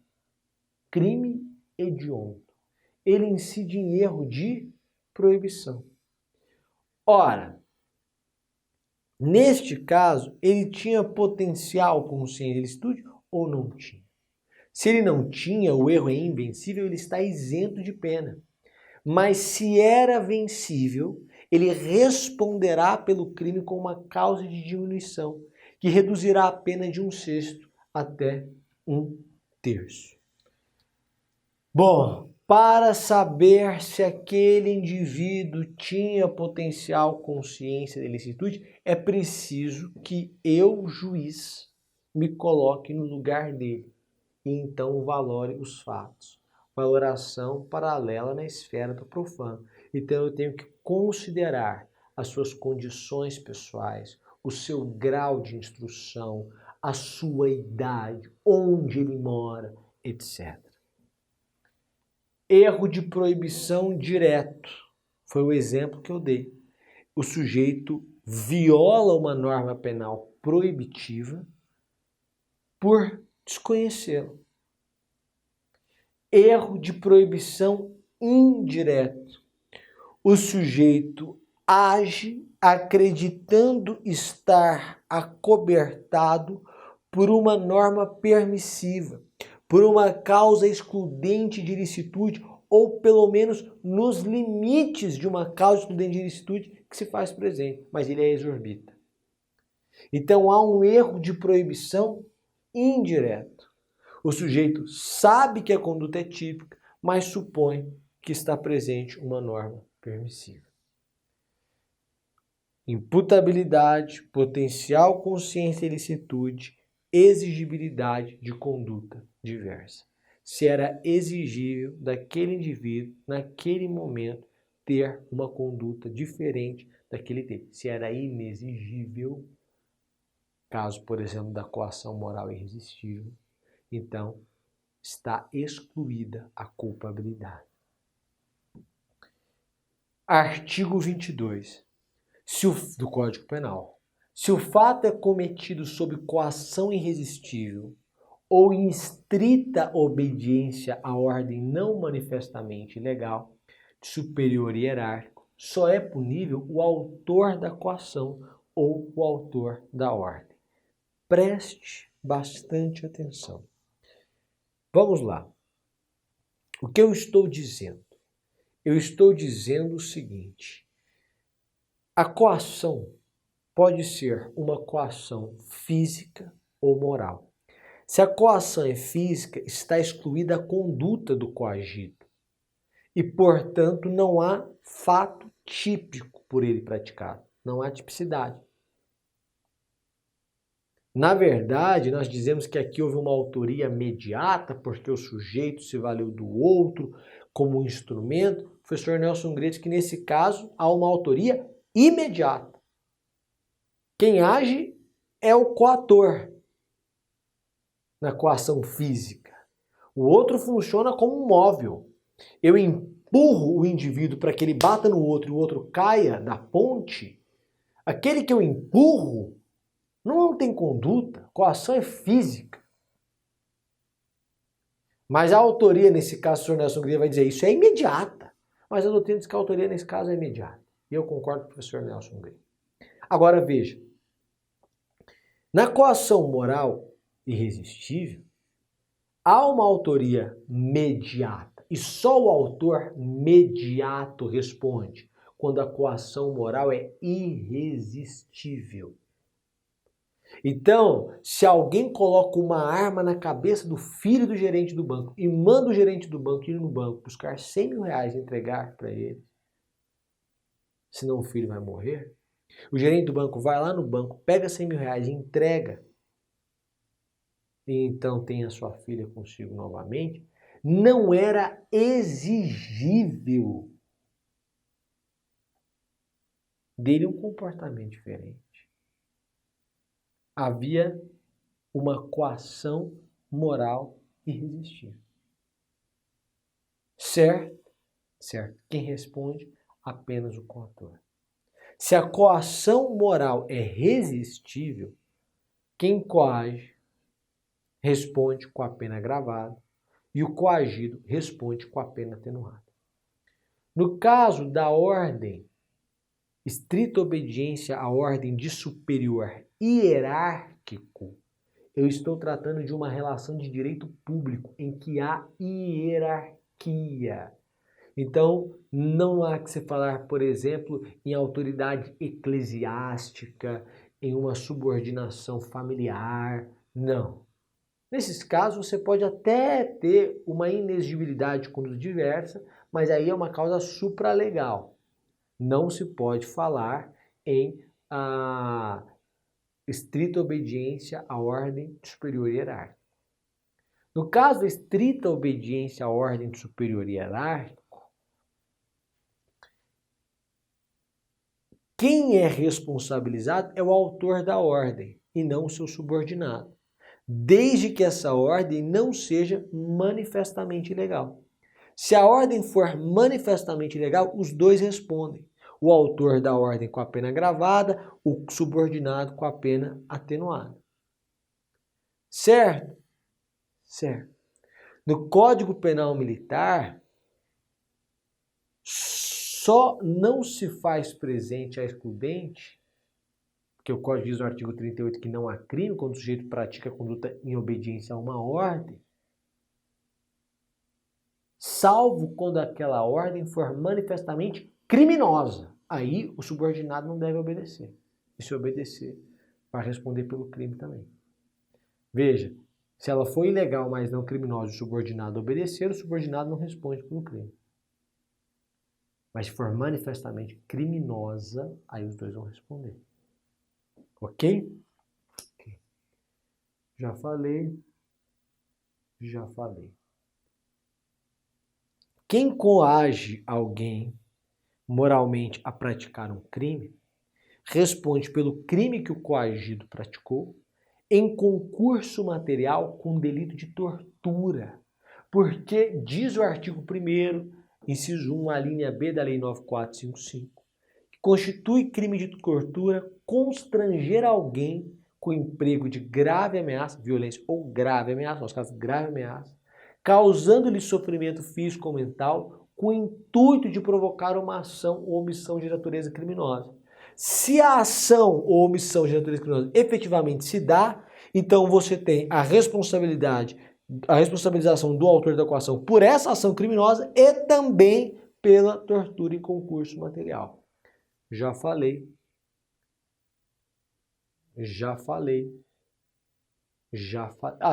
crime hediondo. Ele incide em erro de proibição. Ora, neste caso, ele tinha potencial consciência de ilicitude ou não tinha? Se ele não tinha, o erro é invencível, ele está isento de pena. Mas se era vencível, ele responderá pelo crime com uma causa de diminuição, que reduzirá a pena de 1/6 até 1/3. Bom, para saber se aquele indivíduo tinha potencial consciência de ilicitude, é preciso que eu, juiz, me coloque no lugar dele e então valore os fatos. Valoração paralela na esfera do profano. Então eu tenho que considerar as suas condições pessoais, o seu grau de instrução, a sua idade, onde ele mora, etc. Erro de proibição direto. Foi o exemplo que eu dei. O sujeito viola uma norma penal proibitiva por desconhecê-la. Erro de proibição indireto. O sujeito age acreditando estar acobertado por uma norma permissiva, por uma causa excludente de ilicitude, ou pelo menos nos limites de uma causa excludente de ilicitude que se faz presente, mas ele é exorbita. Então há um erro de proibição indireto. O sujeito sabe que a conduta é típica, mas supõe que está presente uma norma permissiva. Imputabilidade, potencial consciência de ilicitude, exigibilidade de conduta diversa. Se era exigível daquele indivíduo, naquele momento, ter uma conduta diferente daquele dele. Se era inexigível, caso, por exemplo, da coação moral irresistível, então está excluída a culpabilidade. Artigo 22 do Código Penal. Se o fato é cometido sob coação irresistível ou em estrita obediência à ordem não manifestamente ilegal de superior hierárquico, só é punível o autor da coação ou o autor da ordem. Preste bastante atenção. Vamos lá. O que eu estou dizendo? Eu estou dizendo o seguinte: a coação pode ser uma coação física ou moral. Se a coação é física, está excluída a conduta do coagido e, portanto, não há fato típico por ele praticado, não há tipicidade. Na verdade, nós dizemos que aqui houve uma autoria mediata, porque o sujeito se valeu do outro como um instrumento. O professor Nelson Gretz que nesse caso há uma autoria imediata. Quem age é o coator na coação física. O outro funciona como um móvel. Eu empurro o indivíduo para que ele bata no outro e o outro caia da ponte. Aquele que eu empurro não tem conduta, coação é física. Mas a autoria, nesse caso, o senhor Nelson Gretz vai dizer isso é imediata. Mas a doutrina diz que a autoria, nesse caso, é imediata. E eu concordo com o professor Nelson Gretz. Agora, veja. Na coação moral irresistível, há uma autoria mediata. E só o autor mediato responde quando a coação moral é irresistível. Então, se alguém coloca uma arma na cabeça do filho do gerente do banco e manda o gerente do banco ir no banco buscar 100 mil reais e entregar para ele, senão o filho vai morrer, o gerente do banco vai lá no banco, pega 100 mil reais e entrega, e então tem a sua filha consigo novamente, não era exigível dele um comportamento diferente. Havia uma coação moral irresistível. Certo? Certo. Quem responde? Apenas o coator. Se a coação moral é resistível, quem coage responde com a pena agravada e o coagido responde com a pena atenuada. No caso da ordem, estrita obediência à ordem de superior hierárquico, eu estou tratando de uma relação de direito público em que há hierarquia. Então, não há que se falar, por exemplo, em autoridade eclesiástica, em uma subordinação familiar. Não. Nesses casos, você pode até ter uma inexigibilidade de conduta diversa, mas aí é uma causa supralegal. Não se pode falar em estrita obediência à ordem superior hierárquica. No caso da estrita obediência à ordem superior hierárquica, quem é responsabilizado é o autor da ordem e não o seu subordinado, desde que essa ordem não seja manifestamente ilegal. Se a ordem for manifestamente ilegal, os dois respondem. O autor da ordem com a pena agravada, o subordinado com a pena atenuada. Certo? Certo. No Código Penal Militar, só não se faz presente a excludente, porque o Código diz no artigo 38 que não há crime quando o sujeito pratica conduta em obediência a uma ordem, salvo quando aquela ordem for manifestamente criminosa. Aí o subordinado não deve obedecer. E se obedecer, vai responder pelo crime também. Veja, se ela for ilegal, mas não criminosa, o subordinado obedecer, o subordinado não responde pelo crime. Mas se for manifestamente criminosa, aí os dois vão responder. Ok? Já falei. Quem coage alguém moralmente a praticar um crime, responde pelo crime que o coagido praticou em concurso material com delito de tortura. Porque diz o artigo 1º, inciso 1, a linha B da Lei 9455, que constitui crime de tortura constranger alguém com emprego de grave ameaça, violência ou grave ameaça, nos casos grave ameaça, causando-lhe sofrimento físico ou mental, com o intuito de provocar uma ação ou omissão de natureza criminosa. Se a ação ou omissão de natureza criminosa efetivamente se dá, então você tem a responsabilidade a responsabilização do autor da coação por essa ação criminosa e também pela tortura em concurso material. Já falei.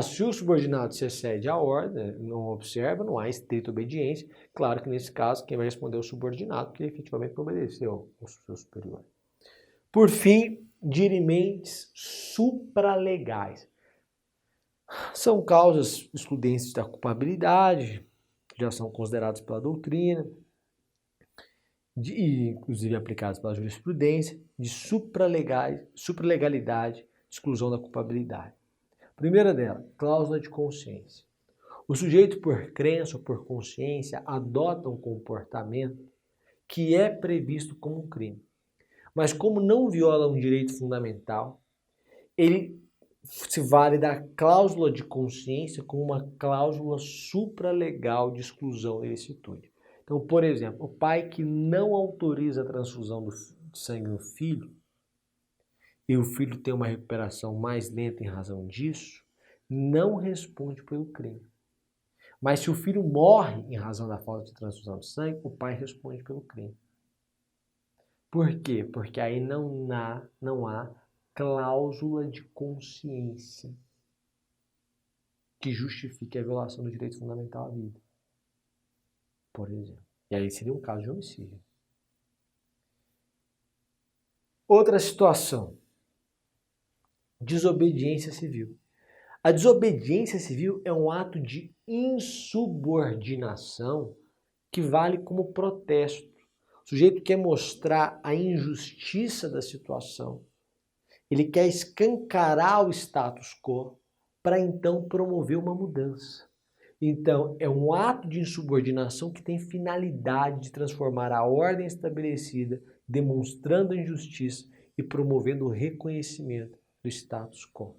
Se o subordinado se excede à ordem, não observa, não há estrita obediência. Claro que nesse caso, quem vai responder é o subordinado, porque ele efetivamente obedeceu ao seu superior. Por fim, dirimentos supralegais. São causas excludentes da culpabilidade, que já são consideradas pela doutrina, inclusive aplicadas pela jurisprudência, de supralegalidade, exclusão da culpabilidade. Primeira dela, cláusula de consciência. O sujeito, por crença ou por consciência, adota um comportamento que é previsto como um crime. Mas como não viola um direito fundamental, ele se vale da cláusula de consciência como uma cláusula supralegal de exclusão da ilicitude. Então, por exemplo, o pai que não autoriza a transfusão de sangue no filho, e o filho tem uma recuperação mais lenta em razão disso, não responde pelo crime. Mas se o filho morre em razão da falta de transfusão de sangue, o pai responde pelo crime. Por quê? Porque aí não há cláusula de consciência que justifique a violação do direito fundamental à vida, por exemplo. E aí seria um caso de homicídio. Outra situação, desobediência civil. A desobediência civil é um ato de insubordinação que vale como protesto. O sujeito quer mostrar a injustiça da situação. Ele quer escancarar o status quo para então promover uma mudança. Então, é um ato de insubordinação que tem finalidade de transformar a ordem estabelecida, demonstrando a injustiça e promovendo o reconhecimento do status quo.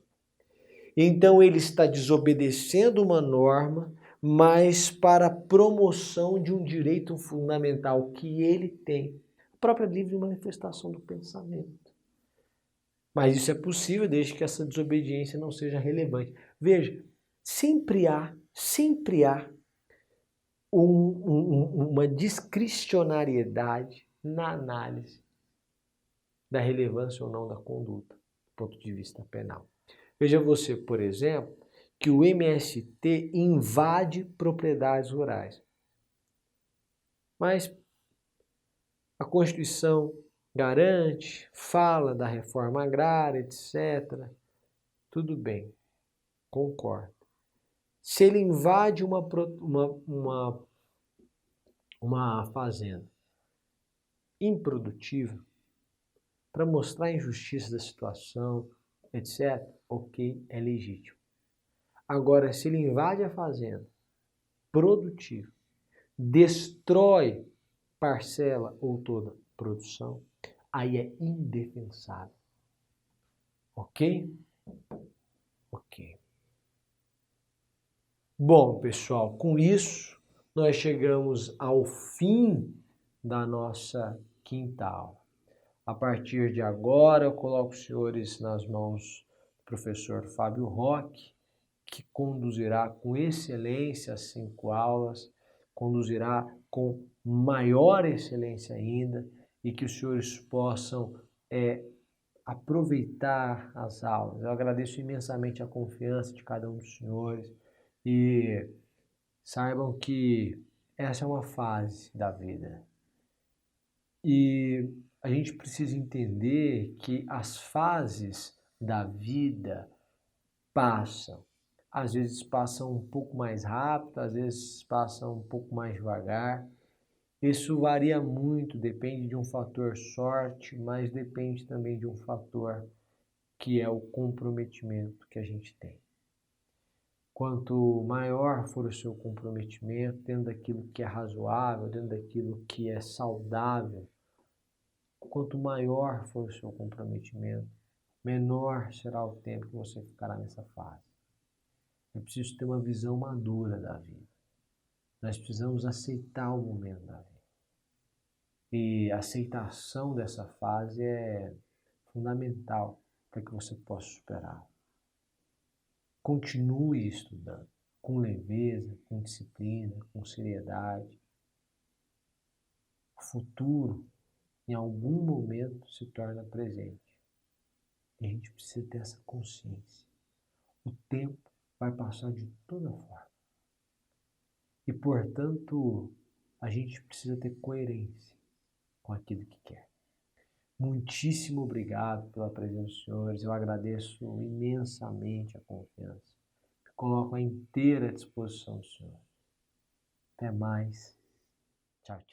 Então, ele está desobedecendo uma norma, mas para a promoção de um direito fundamental que ele tem, a própria livre manifestação do pensamento. Mas isso é possível desde que essa desobediência não seja relevante. Veja, sempre há uma discricionariedade na análise da relevância ou não da conduta, do ponto de vista penal. Veja você, por exemplo, que o MST invade propriedades rurais. Mas a Constituição garante, fala da reforma agrária, etc. Tudo bem, concordo. Se ele invade uma fazenda improdutiva para mostrar a injustiça da situação, etc., ok, é legítimo. Agora, se ele invade a fazenda produtiva, destrói parcela ou toda a produção, aí é indefensável. Ok? Ok. Bom, pessoal, com isso nós chegamos ao fim da nossa quinta aula. A partir de agora, eu coloco os senhores nas mãos do professor Fábio Roque, que conduzirá com excelência as 5 aulas, conduzirá com maior excelência ainda, e que os senhores possam aproveitar as aulas. Eu agradeço imensamente a confiança de cada um dos senhores e saibam que essa é uma fase da vida. E a gente precisa entender que as fases da vida passam. Às vezes passam um pouco mais rápido, às vezes passam um pouco mais devagar. Isso varia muito, depende de um fator sorte, mas depende também de um fator que é o comprometimento que a gente tem. Quanto maior for o seu comprometimento, dentro daquilo que é razoável, dentro daquilo que é saudável, quanto maior for o seu comprometimento, menor será o tempo que você ficará nessa fase. É preciso ter uma visão madura da vida. Nós precisamos aceitar o momento da vida. E a aceitação dessa fase é fundamental para que você possa superar. Continue estudando. com leveza, com disciplina, com seriedade. O futuro, em algum momento, se torna presente. E a gente precisa ter essa consciência. O tempo vai passar de toda forma. E, portanto, a gente precisa ter coerência com aquilo que quer. Muitíssimo obrigado pela presença dos senhores. Eu agradeço imensamente a confiança. Me coloco à inteira disposição do senhor. Até mais. Tchau, tchau.